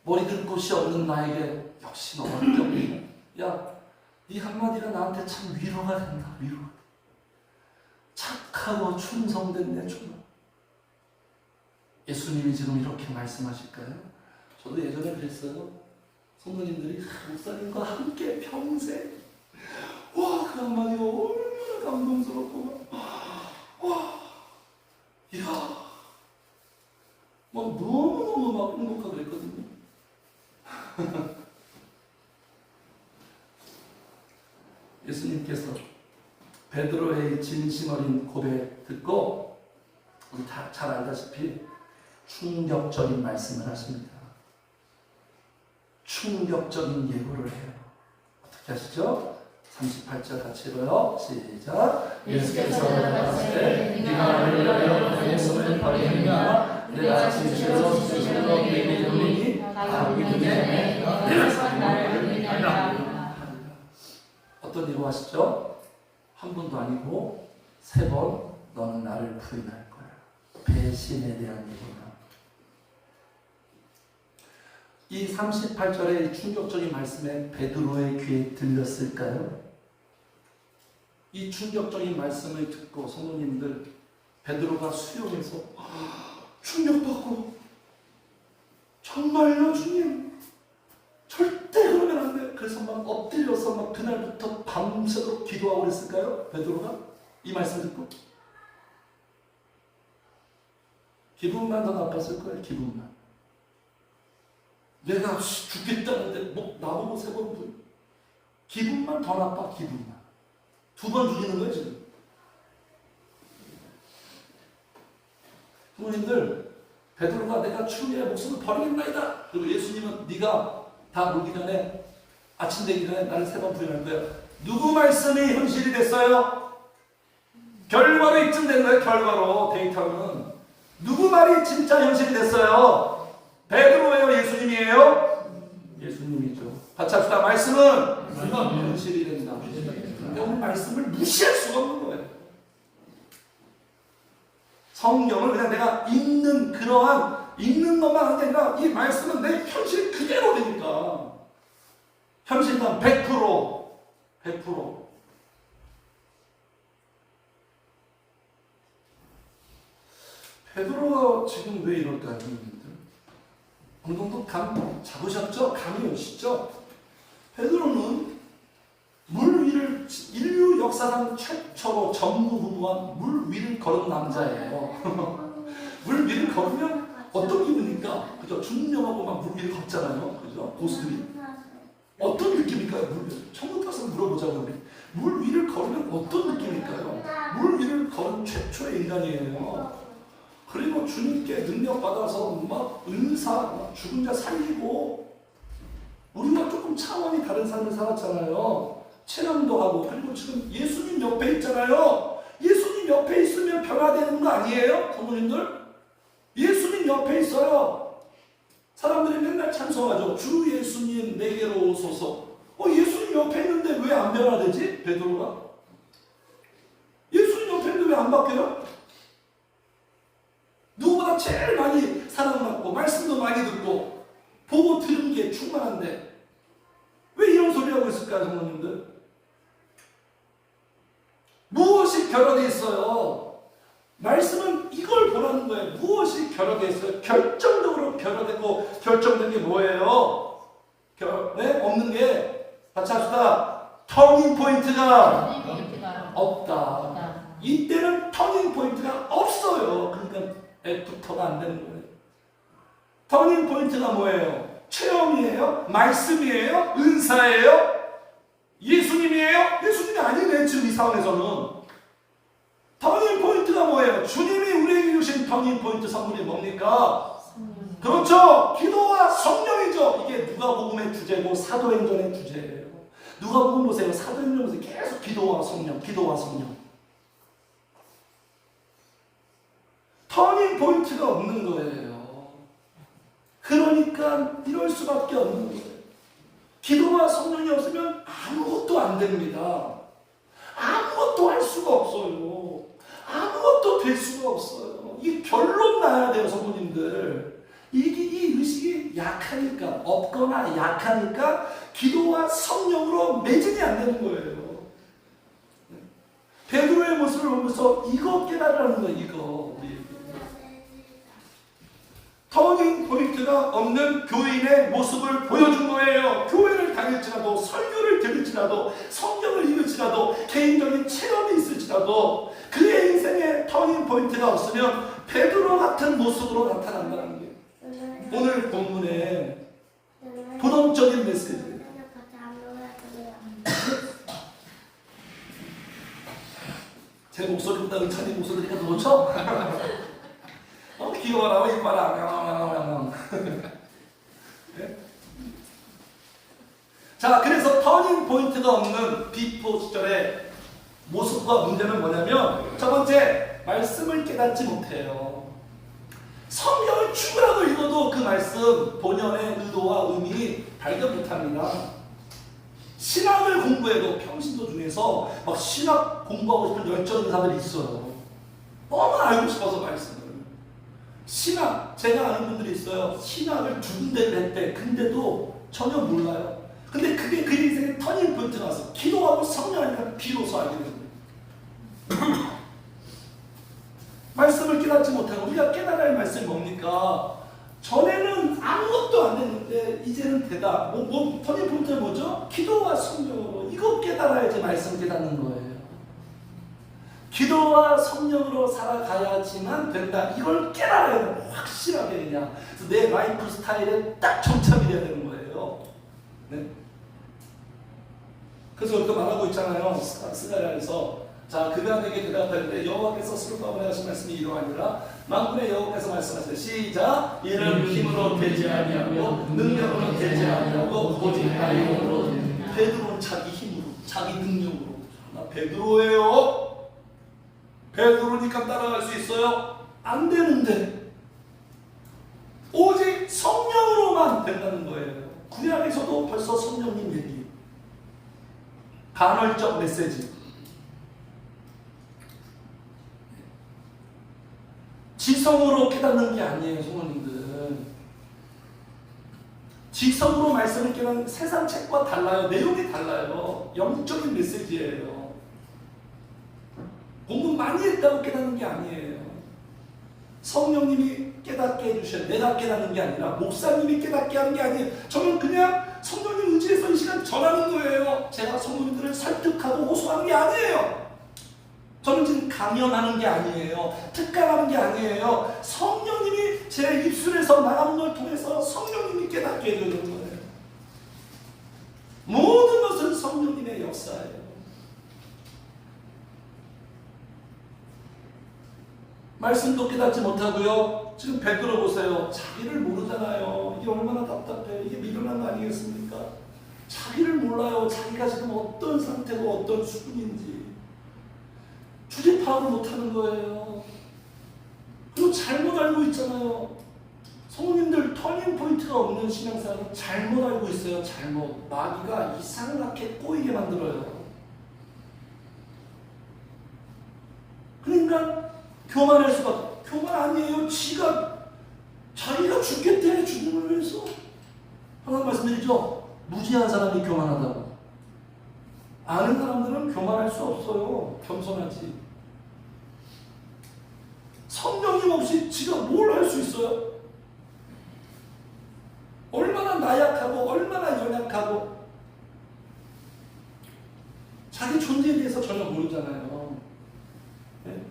머리 들 곳이 없는 나에게 역시 너밖에 없네. 야, 네 한마디가 나한테 참 위로가 된다. 위로가. 착하고 충성된 내 종아. 예수님이 지금 이렇게 말씀하실까요? 저도 예전에 그랬어요. 성도님들이 목사님과 함께 평생, 와, 그 한마디가 얼마나 감동스럽고, 와, 이야, 막 너무너무 막 행복하고 그랬거든요. 예수님께서 베드로의 진심 어린 고백 듣고 우리 다 잘 알다시피 충격적인 말씀을 하십니다. 충격적인 예고를 해요. 어떻게 하시죠? 38절 같이 읽어요. 시작. 예수께서 대답하시되 네가 나를 위하여 내 목숨을 버리느냐? 내가 진실로 너에게 이르노니 다 보기 전에 너는 나를 믿느니라. 어떤 예고하시죠? 한 번도 아니고 3번 너는 나를 부인할 거야. 배신에 대한 예고나. 이 38절의 충격적인 말씀에 베드로의 귀에 들렸을까요? 이 충격적인 말씀을 듣고 성도님들, 베드로가 수용해서 충격받고, 정말요 주님, 절대 그러면 안 돼. 그래서 막 엎드려서 막 그날부터 밤새도록 기도하고 그랬을까요? 베드로가 이 말씀 듣고 기분만 더 나빴을 거예요. 기분만. 내가 죽겠다는데 뭐 나보고 3번 부인. 기분만 더 나빠. 기분만 2번 죽이는 거예요 지금. 부모님들, 베드로가 내가 주의 목숨을 버리겠나이다. 그리고 예수님은 네가 다 물기 전에, 아침 되기 전에 나를 3번 부인할 거야. 누구 말씀이 현실이 됐어요? 결과로 입증된 거예요. 결과로. 데이터는 누구 말이 진짜 현실이 됐어요? 베드로예요? 예수님이에요? 예수님이죠. 같이합시다. 말씀은 현실이 된다. 오늘 말씀을 무시할 수가 없는 거예요. 성경을 그냥 내가 읽는 것만 하는 게 아니라 이 말씀은 내 현실 그대로 되니까 현실감 100%. 베드로가 지금 왜 이럴까요, 여러분들? 어느 정도 감 잡으셨죠? 감이 오시죠? 베드로는 물 위를 인류 역사상 최초로 전무후무한 물 위를 걸은 남자예요. 물 위를 걸으면 어떤 기분입니까? 그죠? 중년하고 막 물 위를 걷잖아요. 그죠? 고수들이. 어떤 느낌일까요? 물 위. 처음부터 가서 물어보자고요. 우리. 물 위를 걸으면 어떤 느낌일까요? 물 위를 걸은 최초의 인간이에요. 그리고 주님께 능력받아서 막 은사, 막 죽은 자 살리고 우리가 조금 차원이 다른 삶을 살았잖아요. 체험도 하고 그리고 지금 예수님 옆에 있잖아요. 예수님 옆에 있으면 변화되는 거 아니에요? 성도님들? 예수님 옆에 있어요. 사람들이 맨날 찬송하죠. 주 예수님 내게로 오소서. 예수님 옆에 있는데 왜 안 변화되지? 베드로가? 예수님 옆에 있는데 왜 안 바뀌어요? 누구보다 제일 많이 사랑받고 말씀도 많이 듣고 보고 들은 게 충만한데 왜 이런 소리 하고 있을까요, 성도님들? 무엇이 결여되어 있어요? 말씀은 이걸 보라는 거예요. 무엇이 결여되어 있어요? 결정적으로 결여되고 결정된 게 뭐예요? 없는 게 같이 합시다. 터닝 포인트가 없다. 이때는 터닝 포인트가 없어요. 그러니까 애프터가 안 되는 거예요. 터닝 포인트가 뭐예요? 체험이에요? 말씀이에요? 은사예요? 예수님이에요? 예수님이 아니네, 지금 이 상황에서는. 터닝 포인트가 뭐예요? 주님이 우리에게 주신 터닝 포인트 선물이 뭡니까? 성령. 그렇죠. 기도와 성령이죠. 이게 누가복음의 주제고 사도행전의 주제예요. 누가복음 보세요. 사도행전 보세요. 계속 기도와 성령, 기도와 성령. 터닝 포인트가 없는 거예요. 그러니까 이럴 수밖에 없는 거예요. 기도와 성령이 없으면 아무것도 안 됩니다. 아무것도 할 수가 없어요. 아무것도 될 수가 없어요. 이게 결론 나야 돼요, 성도님들. 이 의식이 약하니까, 없거나 약하니까 기도와 성령으로 매진이 안 되는 거예요. 베드로의 모습을 보면서 이거 깨달으라는 거예요, 이거. 터닝 포인트가 없는 교인의 모습을 보여준 거예요. 교회를 다닐지라도, 설교를 들을지라도, 성경을 읽을지라도, 개인적인 체험이 있을지라도 그의 인생에 터닝 포인트가 없으면 베드로 같은 모습으로 나타난다는 게 오늘 본문의 본원적인 메시지예요. 제 목소리보다 은찬이 목소리가 더 좋죠? 귀여워라, 이뻐라. 네? 자, 그래서 터닝 포인트가 없는 비포 시절의 모습과 문제는 뭐냐면, 첫 번째, 말씀을 깨닫지 못해요. 성경을 죽으라고 읽어도 그 말씀, 본연의 의도와 의미 발견 못합니다. 신학을 공부해도 평신도 중에서 막 신학 공부하고 싶은 열정 있는 사람들이 있어요. 너무 알고 싶어서 말씀을. 신학, 제가 아는 분들이 있어요. 신학을 두 군데를 했대. 근데도 전혀 몰라요. 근데 그게 그 인생의 터닝 포인트가 와서 기도하고 성령하니까 비로소 알게 되는 거예요. 말씀을 깨닫지 못하고 우리가 깨달아야 할 말씀이 뭡니까? 전에는 아무것도 안 됐는데 이제는 되다. 터닝 포인트는 뭐죠? 기도와 성령으로 이거 깨달아야지 말씀 깨닫는 거예요. 기도와 성령으로 살아가야지만 된다. 이걸 깨달아야 돼요. 확실하게 그냥. 그래서 내 라이프 스타일에 딱 정착이 돼야 되는 거예요. 네? 그래서 이렇게 말하고 있잖아요. 스가랴에서. 자, 그가 내게 대답할 때 여호와께서 스룹바벨에게 하신 말씀이 이러하니라. 만군의 여호와께서 말씀하세요. 시작. 이는 힘으로 되지 아니하고 능력으로 되지 아니하고 오직 나의 영으로 됩니다. 베드로는 자기 힘으로, 자기 능력으로. 나 베드로예요. 베드로니까 따라갈 수 있어요? 안 되는데 오직 성령으로만 된다는 거예요. 구약에서 벌써 성령님 얘기. 간헐적 메시지. 지성으로 깨닫는 게 아니에요, 성도님들. 지성으로 말씀을 깨닫는 세상 책과 달라요. 내용이 달라요. 영적인 메시지예요. 공부 많이 했다고 깨닫는 게 아니에요. 성령님이 깨닫게 해주셔야 내가 깨닫는 게 아니라 목사님이 깨닫게 하는 게 아니에요. 저는 그냥 성령님 의지해서 이 시간 전하는 거예요. 제가 성도님들을 설득하고 호소하는 게 아니에요. 저는 지금 강연하는 게 아니에요. 특강하는 게 아니에요. 성령님이 제 입술에서 나가는 걸 통해서 성령님이 깨닫게 해주는 거예요. 모든 것은 성령님의 역사예요. 말씀도 깨닫지 못하고요. 지금 베드로 보세요. 자기를 모르잖아요. 이게 얼마나 답답해요. 이게 미련한 거 아니겠습니까? 자기를 몰라요. 자기가 지금 어떤 상태고 어떤 수준인지. 주제 파악을 못하는 거예요. 그리고 잘못 알고 있잖아요. 성도님들 터닝 포인트가 없는 신앙생활은 잘못 알고 있어요. 잘못. 마귀가 이상하게 꼬이게 만들어요. 그러니까 교만할 수가. 교만 아니에요. 자기가 죽겠대. 죽음을 위해서. 하나 말씀드리죠. 무지한 사람이 교만하다고. 아는 사람들은 교만할 수 없어요. 겸손하지. 성령님 없이 지가 뭘 할 수 있어요? 얼마나 나약하고 얼마나 연약하고 자기 존재에 대해서 전혀 모르잖아요. 네?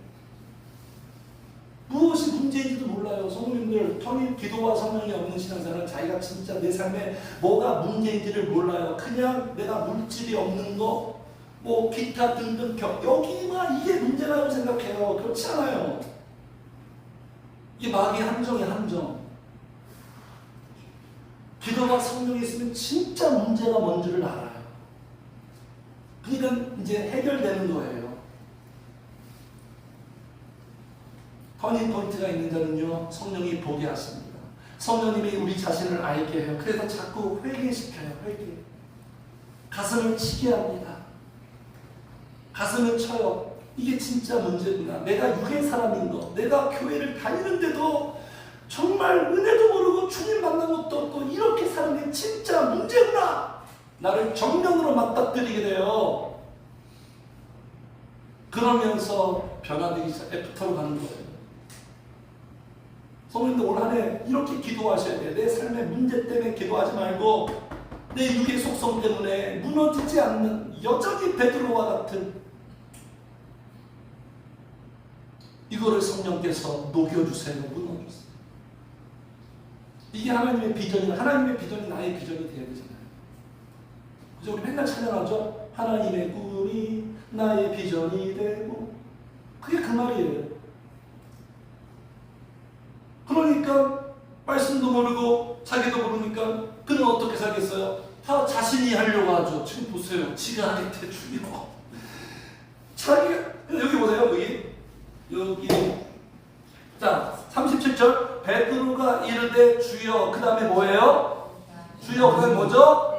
무엇이 문제인지도 몰라요. 성도님들 터닝 기도와 성령이 없는 신앙생활은 자기가 진짜 내 삶에 뭐가 문제인지를 몰라요. 그냥 내가 물질이 없는 거 뭐 기타 등등 여기만 이게 문제라고 생각해요. 그렇지 않아요. 이 마귀의 함정이 함정. 기도와 성령이 있으면 진짜 문제가 뭔지를 알아요. 그러니까 이제 해결되는 거예요. 터닝 포인트가 있는 자는요, 성령이 보게 하십니다. 성령님이 우리 자신을 알게 해요. 그래서 자꾸 회개시켜요. 회개. 가슴을 치게 합니다. 가슴을 쳐요. 이게 진짜 문제구나. 내가 육의 사람인 거. 내가 교회를 다니는데도 정말 은혜도 모르고 주님 만난 것도 없고 이렇게 사는 게 진짜 문제구나. 나를 정면으로 맞닥뜨리게 돼요. 그러면서 변화되기 시작. 애프터로 가는 거예요. 성도님들 올 한 해 이렇게 기도하셔야 돼요. 내 삶의 문제 때문에 기도하지 말고 내 육의 속성 때문에 무너지지 않는 여전히 베드로와 같은 이거를 성령께서 녹여주세요. 무너주세요. 이게 하나님의 비전이 하나님의 비전이 나의 비전이 되어야 되잖아요. 그죠? 우리 맨날 찬양하죠. 하나님의 꿈이 나의 비전이 되고 그게 그 말이에요. 그러니까 말씀도 모르고 자기도 모르니까 그는 어떻게 살겠어요? 다 자신이 하려고 하죠. 지금 보세요. 지가 하겠대 주여. 자기가 여기 보세요. 여기 자 37절 베드로가 이르되 주여 그 다음에 뭐예요? 주여 그 다음에 뭐죠?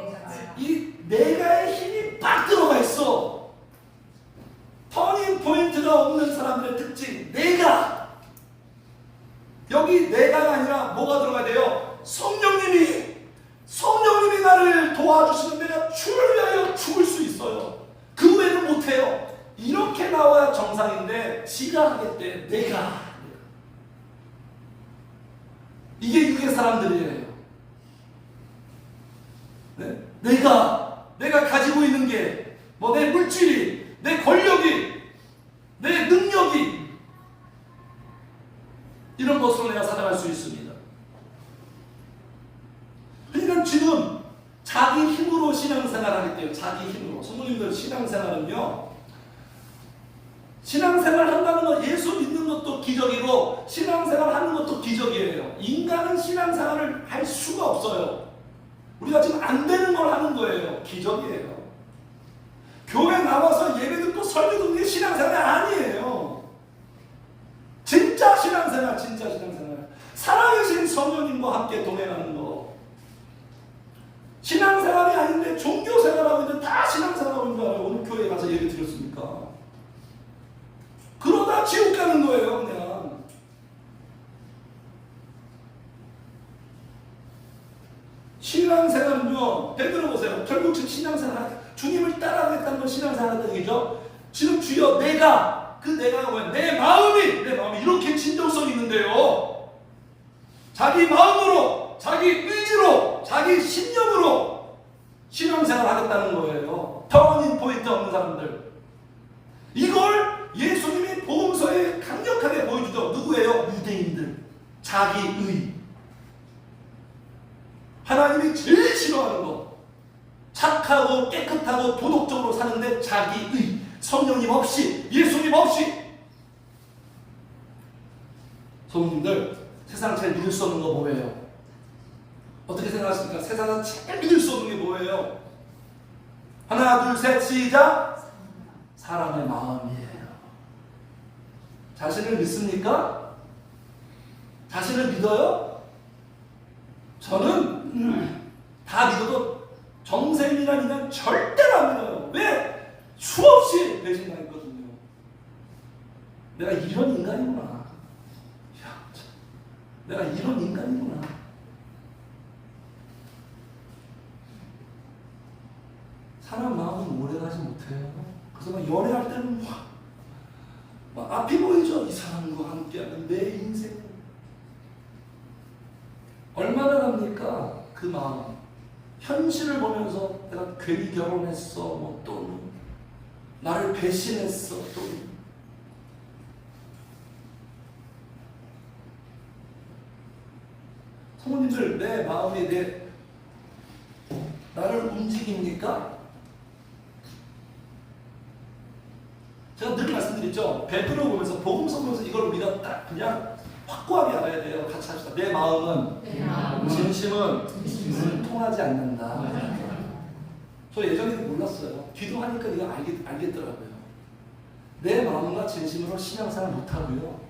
이 내가의 힘이 빡 들어가 있어. 터닝 포인트가 없는 사람들의 특징 내가 여기 내가가 아니라 뭐가 들어가야 돼요? 성령님이 나를 도와주시면 내가 주를 위하여 죽을 수 있어요. 그 외에는 못해요. 이렇게 나와야 정상인데 지가 하겠대. 내가 이게 육의 사람들이에요. 네? 내가 가지고 있는 게 뭐 내 물질이 내 권력이 내 능력이 이런 것으로 내가 살아갈 수 있습니다. 그러니까 지금 자기 힘으로 신앙생활 하기 때문에 자기 힘으로 성도님들 신앙생활은요 신앙생활 한다는 건 예수 믿는 것도 기적이고 신앙생활 하는 것도 기적이에요. 인간은 신앙생활을 할 수가 없어요. 우리가 지금 안 되는 걸 하는 거예요. 기적이에요. 교회 나와서 예배 듣고 설교 듣는 게 신앙생활이 아니에요. 진짜 신앙생활. 살아계신 성령님과 함께 동행하는 거. 신앙생활이 아니라 신앙생활은요, 베드로 보세요. 결국 지금 신앙생활, 주님을 따라가겠다는 건 신앙생활이라는 얘기죠. 지금 주여 내가, 그 내가가 뭐야? 내 마음이 이렇게 진정성이 있는데요. 자기 마음으로, 자기 의지로, 자기 신념으로 신앙생활 하겠다는 거예요. 터닝 포인트 없는 사람들. 이걸 예수님이 복음서에 강력하게 보여주죠. 누구예요? 유대인들. 자기의. 하나님이 제일 싫어하는 거. 착하고 깨끗하고 도덕적으로 사는데 자기의. 성령님 없이, 예수님 없이. 성도님들, 세상 제일 믿을 수 없는 거 뭐예요? 어떻게 생각하십니까? 세상에서 제일 믿을 수 없는 게 뭐예요? 하나, 둘, 셋, 시작! 사람의 마음이에요. 자신을 믿습니까? 자신을 믿어요? 저는 다 믿어도 정세인이라는 인간 절대로 안 믿어요. 왜? 수없이 배신당했거든요. 내가 이런 인간이구나. 야, 내가 이런 인간이구나. 사람 마음은 오래가지 못해요. 그래서 막 연애할 때는 막 앞이 보이죠. 이 사람과 함께하는 내 인생. 얼마나 갑니까? 그 마음. 현실을 보면서 내가 괜히 결혼했어. 뭐 또는 나를 배신했어. 또는 성도님들, 내 마음이 나를 움직입니까? 제가 늘 말씀드리죠. 베드로 보면서 복음서 보면서 이걸 우리가 딱 그냥 확고하게 알아야 돼요. 같이 합시다. 내 마음은 진심은 통하지 않는다. 저 예전에는 몰랐어요. 기도하니까 네가 알겠더라고요. 내 마음과 진심으로 신앙생활 못하고요.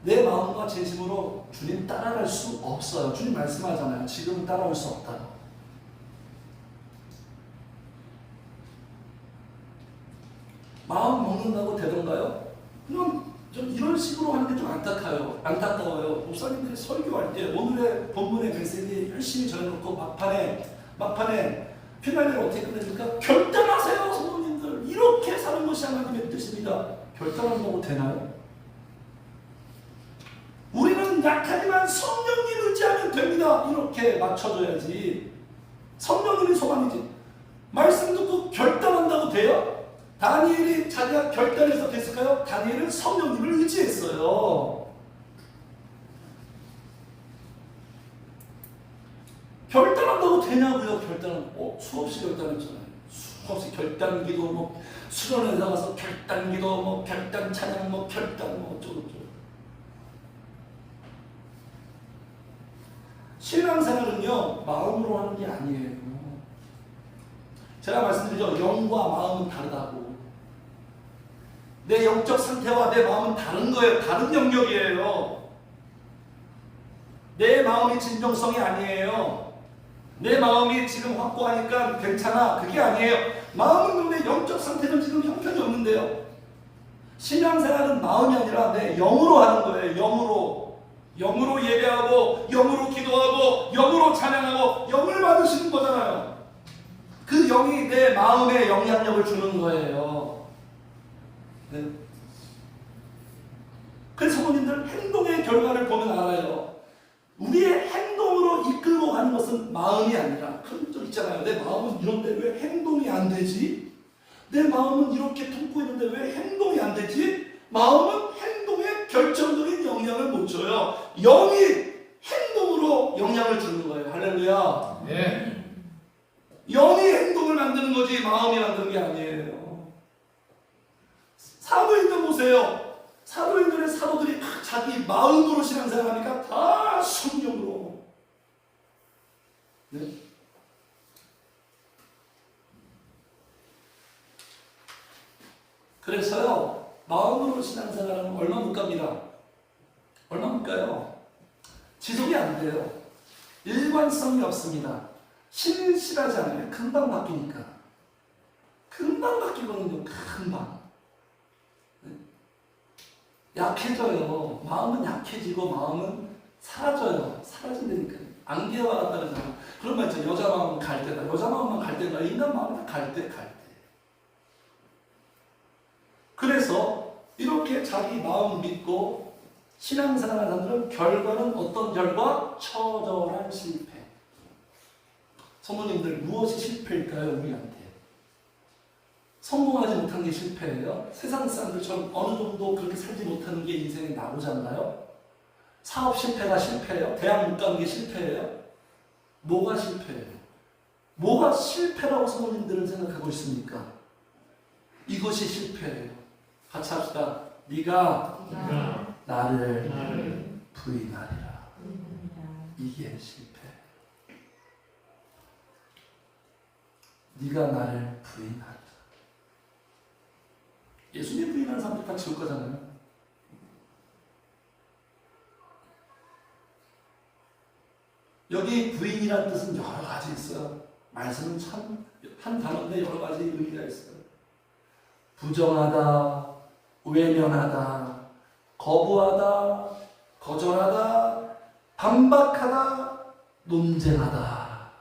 내 마음과 진심으로 주님 따라갈 수 없어요. 주님 말씀하잖아요. 지금은 따라올 수 없다고. 마음 먹는다고 되던가요? 그럼 좀 이런 식으로 하는 게 좀 안타까워요. 목사님들이 설교할 때 오늘의 본문의 메시지 열심히 전해놓고 막판에 피날레를 어떻게 끝냅니까? 결단하세요, 성도님들. 이렇게 사는 것이 하나님의 뜻입니다. 결단한다고 되나요? 우리는 약하지만 성령님 의지하면 됩니다. 이렇게 맞춰줘야지. 성령님이 소망이지. 말씀 듣고 결단한다고 돼요? 다니엘이 자기가 결단해서 됐을까요? 다니엘은 성령님을 의지했어요. 결단한다고 되냐고요? 수없이 결단했잖아요. 수없이 결단기도, 수련회 나가서 결단기도, 결단 찬양, 결단, 어쩌고저쩌고. 신앙생활은요, 마음으로 하는 게 아니에요. 제가 말씀드리죠. 영과 마음은 다르다고. 내 영적 상태와 내 마음은 다른 거예요. 다른 영역이에요. 내 마음이 진정성이 아니에요. 내 마음이 지금 확고하니까 괜찮아. 그게 아니에요. 마음은 내 영적 상태는 지금 형편이 없는데요. 신앙생활은 마음이 아니라 내 영으로 하는 거예요. 영으로 예배하고, 영으로 기도하고, 영으로 찬양하고, 영을 받으시는 거잖아요. 그 영이 내 마음에 영향력을 주는 거예요. 네. 그래서 성도님들, 행동의 결과를 보면 알아요. 우리의 행동으로 이끌고 가는 것은 마음이 아니라, 그런 적 있잖아요. 내 마음은 이런데 왜 행동이 안 되지? 내 마음은 이렇게 품고 있는데 왜 행동이 안 되지? 마음은 행동에 결정적인 영향을 못 줘요. 영이 행동으로 영향을 주는 거예요. 할렐루야. 네. 영이 행동을 만드는 거지 마음이 만드는 게 아니에요. 사도행전 보세요. 사도행전의 사도들이 자기 마음으로 신앙생활하니까 다 성령으로. 네? 그래서요, 마음으로 신앙생활하면 얼마 못 갑니다. 얼마 못 가요. 지속이 안 돼요. 일관성이 없습니다. 신실하지 않아요. 금방 바뀌니까. 금방 바뀌거든요. 금방. 약해져요. 마음은 약해지고 마음은 사라져요. 사라진다니까요. 안개와 같다 그러잖아요. 그런 말 있잖아요. 여자 마음은 갈대다. 여자 마음만 갈대다. 인간 마음은 갈대. 그래서 이렇게 자기 마음 믿고 신앙생활하는 사람들은 결과는 어떤 결과? 처절한 실패. 성모님들 무엇이 실패일까요? 우리한테 성공하지 못한 게 실패예요? 세상 사람들처럼 어느 정도 그렇게 살지 못하는 게 인생의 나고자인가요? 사업 실패가 실패예요? 대학 못 가는 게 실패예요? 뭐가 실패예요? 뭐가 실패라고 성모님들은 생각하고 있습니까? 이것이 실패예요. 같이 합시다. 네가 나를 부인하리라. 이게 실패. 네가 나를 부인하리라. 예수님 부인하는 사람들 다 지옥 가잖아요. 여기 부인이라는 뜻은 여러 가지 있어요. 말씀은 참 한 단어인데 여러 가지 의미가 있어요. 부정하다, 외면하다, 거부하다, 거절하다, 반박하다, 논쟁하다.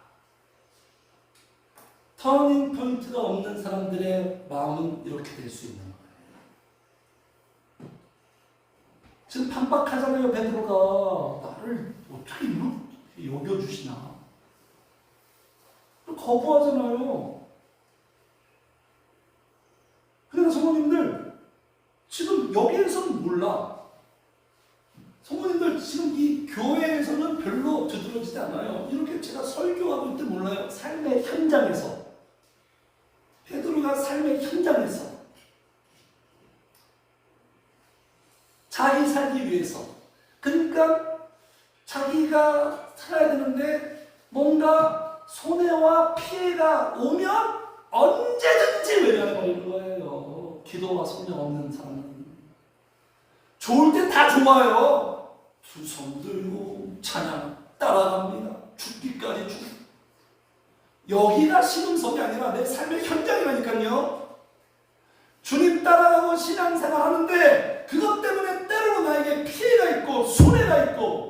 터닝 포인트가 없는 사람들의 마음은 이렇게 될 수 있는 거예요. 지금 반박하잖아요. 베드로가 나를 어떻게 이렇게 여겨주시나. 거부하잖아요. 그러니까 성모님들 지금 여기에서는 몰라. 성모님들 지금 이 교회에서는 별로 두드러지지 않아요. 이렇게 제가 설교하고 있을 때 몰라요. 삶의 현장에서 베드로가 삶의 현장에서 자기 살기 위해서, 그러니까 자기가 살아야 되는데 뭔가 손해와 피해가 오면 언제든지 외면해버리는 거예요. 기도와 성령 없는 사람은. 좋을 때 다 좋아요. 두 손 들고 찬양 따라갑니다. 죽기까지 죽. 여기가 신음성이 아니라 내 삶의 현장이라니까요. 주님 따라가고 신앙생활 하는데 그것 때문에 때로 나에게 피해가 있고 손해가 있고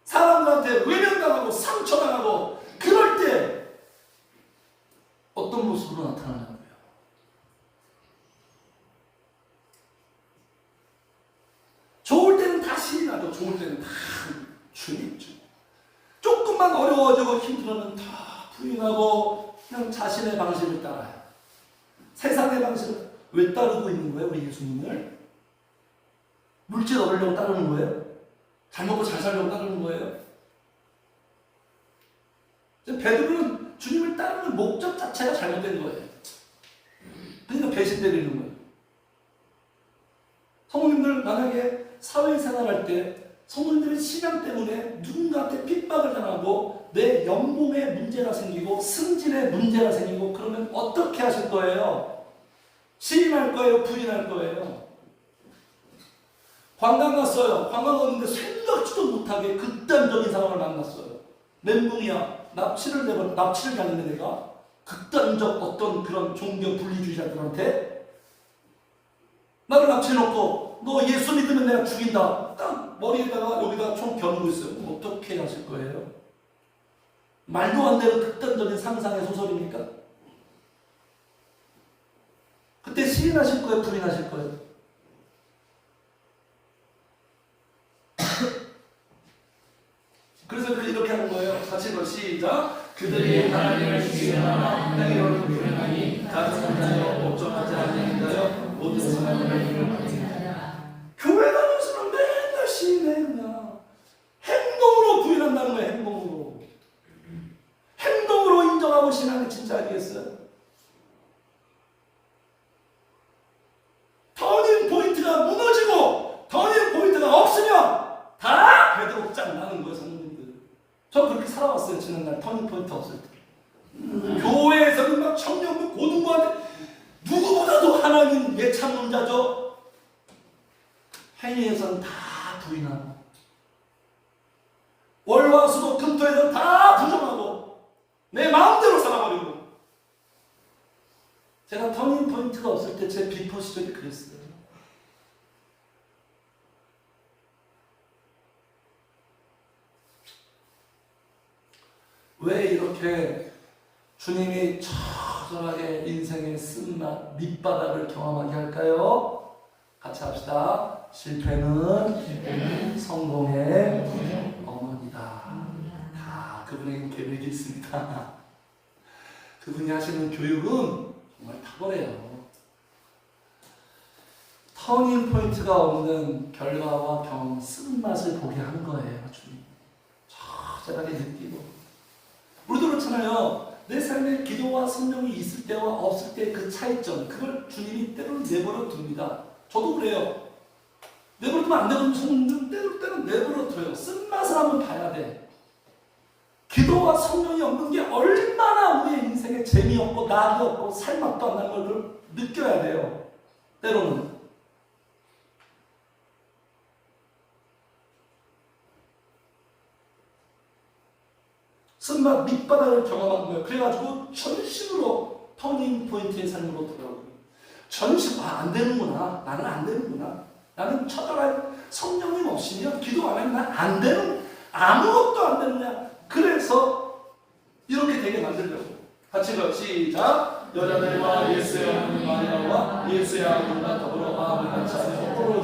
사람들한테 외면당하고 상처당하고, 그럴 때 어떤 모습으로 나타나냐고요. 좋을 때는 다 신이 나죠. 좋을 때는 다 주님. 조금만 어려워지고 힘들면 다 부인하고 그냥 자신의 방식을 따라요. 세상의 방식을 왜 따르고 있는 거예요? 우리 예수님을 물질 얻으려고 따르는 거예요? 잘 먹고 잘 살려고 따르는 거예요? 베드로는 주님을 따르는 목적 자체가 잘못된 거예요. 그러니까 배신되는 거예요. 성모님들 만약에 사회생활할 때 성모님들의 신앙 때문에 누군가한테 핍박을 당하고 내 연봉에 문제가 생기고 승진에 문제가 생기고 그러면 어떻게 하실 거예요? 시인할 거예요? 부인할 거예요? 관광 갔어요. 관광 갔는데 생각지도 못하게 극단적인 상황을 만났어요. 멘붕이야. 납치를 당했는데 내가 극단적 어떤 그런 종교 분리주의자들한테 나를 납치해놓고 너 예수 믿으면 내가 죽인다. 딱 머리에다가 여기다 총 겨누고 있어요. 어떻게 하실 거예요? 말도 안 되는 극단적인 상상의 소설입니까? 그때 시인하실 거예요? 부인하실 거예요? 그래서 이렇게 하는 거예요. 같이 읽어. 시작. 그들이 하나님을 시기하나 하나님을 부인하니 다른 자여 옥정하지 않느니라여 모든 사람을 교회 다니면서는 맨날 시인해. 그냥 행동으로 부인한다는 거예요. 행동으로 인정하고 신앙이 진짜 아니겠어요? 터닝 포인트가 무너지고 터닝 포인트가 없으면 다 베드로 짱 나는 거예요. 성도님들. 저 그렇게 살아왔어요. 지난날 터닝 포인트 없을 때. 교회에서는 막 청년부 고등부한테 누구보다도 하나님 예찬론자죠. 행위에서는 다 부인하고 월화수목 금토에서는 다 부정하고 내 마음대로 살아버리고. 제가 터닝 포인트가 없을 때 제 비포 시절이 그랬어요. 왜 이렇게 주님이 처절하게 인생의 쓴맛, 밑바닥을 경험하게 할까요? 같이 합시다. 실패는 성공의 어머니다. 그분에겐 계획이 있습니다. 그분이 하시는 교육은 정말 탁월해요. 터닝 포인트가 없는 결과와 경험, 쓴맛을 보게 하는 거예요. 주님 처절하게 느끼고. 우리도 그렇잖아요. 내 삶에 기도와 성령이 있을 때와 없을 때 그 차이점, 그걸 주님이 때로는 내버려 둡니다. 저도 그래요. 내버려 두면 안 되는 성령 때로는 내버려 둬요. 쓴맛을 한번 봐야 돼. 기도와 성령이 없는 게 얼마나 우리의 인생에 재미없고 낙이 없고 살맛도 안 나는 걸 느껴야 돼요. 때로는. 쓴맛 밑바닥을 경험한 거예요. 그래가지고 전심으로 터닝 포인트의 삶으로 돌아오고, 전심, 안 되는구나. 나는 안 되는구나. 나는 처절한 성령님 없이면 기도 안 하면 난 안 되는, 아무것도 안 되느냐. 그래서 이렇게 되게 만들려고. 같이 읽어. 시작. 여자들과 예수의 어머니 마리아와 예수의 아버지와 더불어 마음을 같이 하며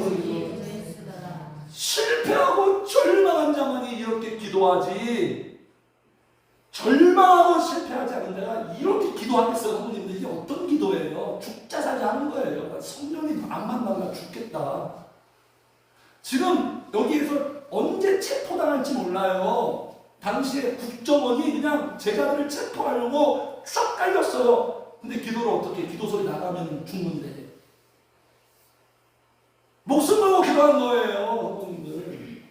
실패하고 절망한 자만이 이렇게 기도하지, 절망하고 실패하지 않은 자가 이렇게 기도하겠어요. 성도님들, 이게 어떤 기도예요? 죽자 사자 하는 거예요. 성령님 안 만나면 죽겠다. 지금 여기에서 언제 체포당할지 몰라요. 당시에 국정원이 그냥 제자들을 체포하려고 쫙 깔렸어요. 근데 기도를 어떻게, 기도 소리 나가면 죽는데. 목숨 걸고 기도한 거예요, 성도님들.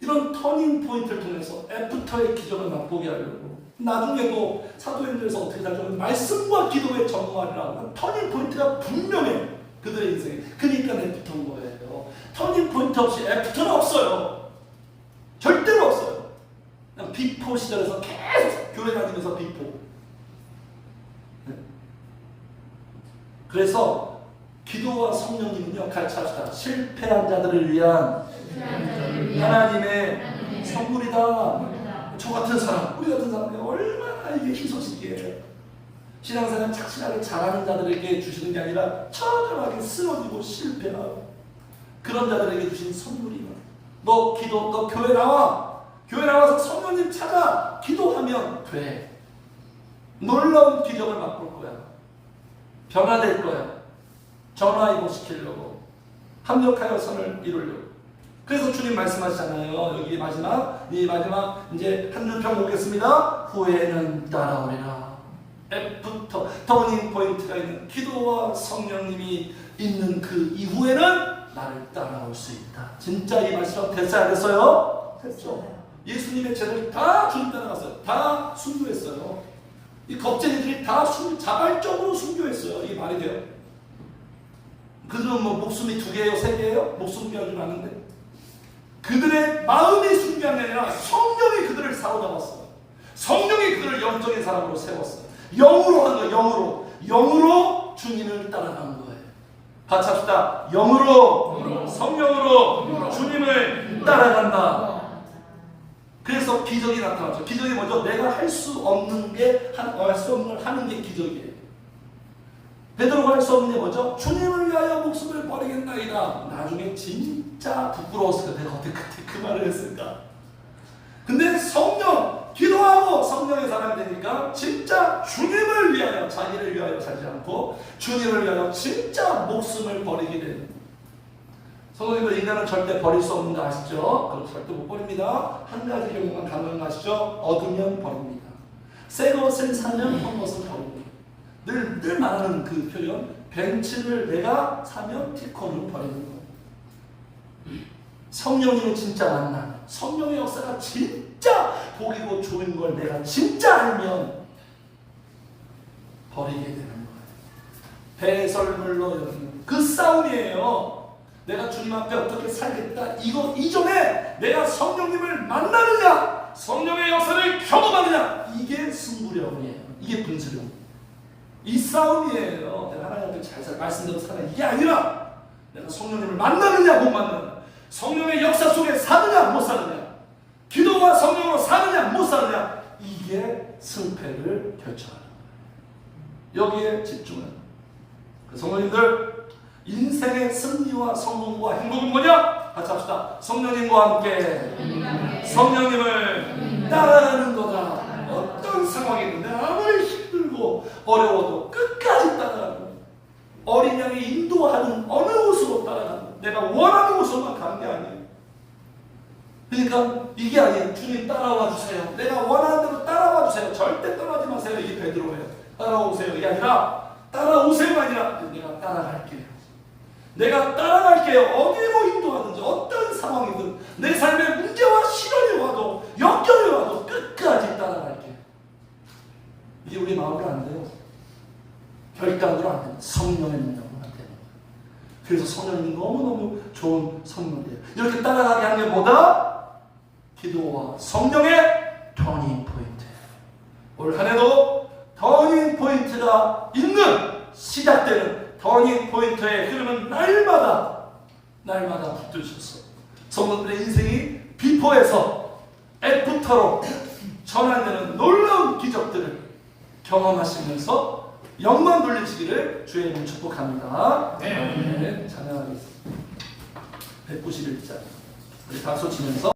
이런 터닝 포인트를 통해서 애프터의 기적을 맛보게 하려고, 나중에도 사도행전에서 어떻게 살죠? 말씀과 기도의 전무하리라고. 터닝 포인트가 분명해, 그들의 인생에. 그러니까 애프터인 거예요. 터닝 포인트 없이 애프터는 없어요. 절대로 없어요. 그냥 비포 시절에서 계속 교회 다니면서 비포. 그래서 기도와 성령님은요, 같이 합시다. 실패한 자들을 위한 하나님의 선물이다. 저 같은 사람, 우리 같은 사람이 얼마나 이게 희소식이에요. 신앙생활 착실하게 잘하는 자들에게 주시는 게 아니라 처절하게 쓰러지고 실패하고 그런 자들에게 주신 선물이야. 너 교회 나와. 교회 나와서 성령님 찾아 기도하면 돼. 놀라운 기적을 맛볼 거야. 변화될 거야. 전화이고 시키려고, 합력하여 선을 이루려고. 그래서 주님 말씀하시잖아요. 여기 마지막 이제 한 줄평 보겠습니다. 후에는 따라오리라. 애프터, 터닝 포인트가 있는 기도와 성령님이 있는 그 이후에는 나를 따라올 수 있다. 진짜 이 말씀 됐어요, 안 됐어요? 됐죠. 예수님의 제자들 다 주님 따라갔어요. 다 순교했어요. 이 겁쟁이들이 다 자발적으로 순교했어요. 이게 말이 돼요? 그들은 뭐 목숨이 2개예요, 3개예요? 목숨 비하지 않는데 그들의 마음이 순교한 게 아니라 성령이 그들을 사로잡았어요. 성령이 그들을 영적인 사람으로 세웠어요. 영으로 한 거예요. 영으로 주님을 따라가는 거예요. 같이 합시다. 영으로 성령으로 주님을 따라간다. 그래서 기적이 나타났죠. 기적이 뭐죠? 내가 할 수 없는 걸 하는 게 기적이에요. 베드로가 할 수 없는 게 뭐죠? 주님을 위하여 목숨을 버리겠나이다. 나중에 진짜 부끄러웠을 때 내가 어떻게 그때 그 말을 했을까? 근데 성령, 기도하고 성령의 사람이 되니까 진짜 주님을 위하여, 자기를 위하여 살지 않고 주님을 위하여 진짜 목숨을 버리게 되는. 성도님들, 인간은 절대 버릴 수 없는 거 아시죠? 그럼 절대 못 버립니다. 한 가지 경우만 가능하시죠? 얻으면 버립니다. 새 것을 사면 한 것을 버립니다. 늘 말하는 그 표현, 벤츠를 내가 사면 티콘을 버리는 거예요. 성령님은 진짜 만나, 성령의 역사가 진짜 복이고 좋은 걸 내가 진짜 알면 버리게 되는 거예요. 배설물로 여기는 그 싸움이에요. 내가 주님 앞에 어떻게 살겠다, 이거 이전에 내가 성령님을 만나느냐, 성령의 역사를 경험하느냐, 이게 승부령이에요. 이게 분수령. 이 싸움이에요. 내가 하나님 앞에 잘 말씀대로 살아, 이게 아니라 내가 성령님을 만나느냐 못 만나느냐. 성령의 역사 속에 사느냐 못 사느냐, 기도와 성령으로 사느냐 못 사느냐, 이게 승패를 결정하는 거예요. 여기에 집중하는 거예요. 성도님들, 인생의 승리와 성공과 행복은 뭐냐? 같이 합시다. 성령님과 함께 성령님을 따라가는 거다. 어떤 상황이든 아무리 힘들고 어려워도 끝까지 따라가는, 어린 양이 인도하는 어느 곳으로 따라가는, 내가 원하는 곳으로만 가는 게 아니에요. 그러니까 이게 아니에요. 주님 따라와 주세요, 내가 원하는 대로 따라와 주세요, 절대 떠나지 마세요, 이게 베드로예요. 따라오세요 이게 아니라, 따라오세요가 아니라 내가 따라갈게요. 내가 따라갈게요. 어디로 인도하든지 어떤 상황이든 내 삶에 문제와 시련이 와도 역경이 와도 끝까지 따라갈게요. 이게 우리 마음으로 안 돼요. 결단으로 안 돼요. 성령의 능력으로 안 돼요. 그래서 성령님 너무너무 좋은 성령이에요. 이렇게 따라가게 하는 게 뭐다? 기도와 성령의 터닝 포인트예요. 올 한 해도 터닝 포인트가 있는, 시작되는 터닝 포인트의 흐름은 날마다 붙드셨어. 성도들의 인생이 비포에서 애프터로 전환되는 놀라운 기적들을 경험하시면서 영광 돌리시기를 주의 이름 축복합니다. 네, 찬양하겠습니다. 191장 우리 박수 치면서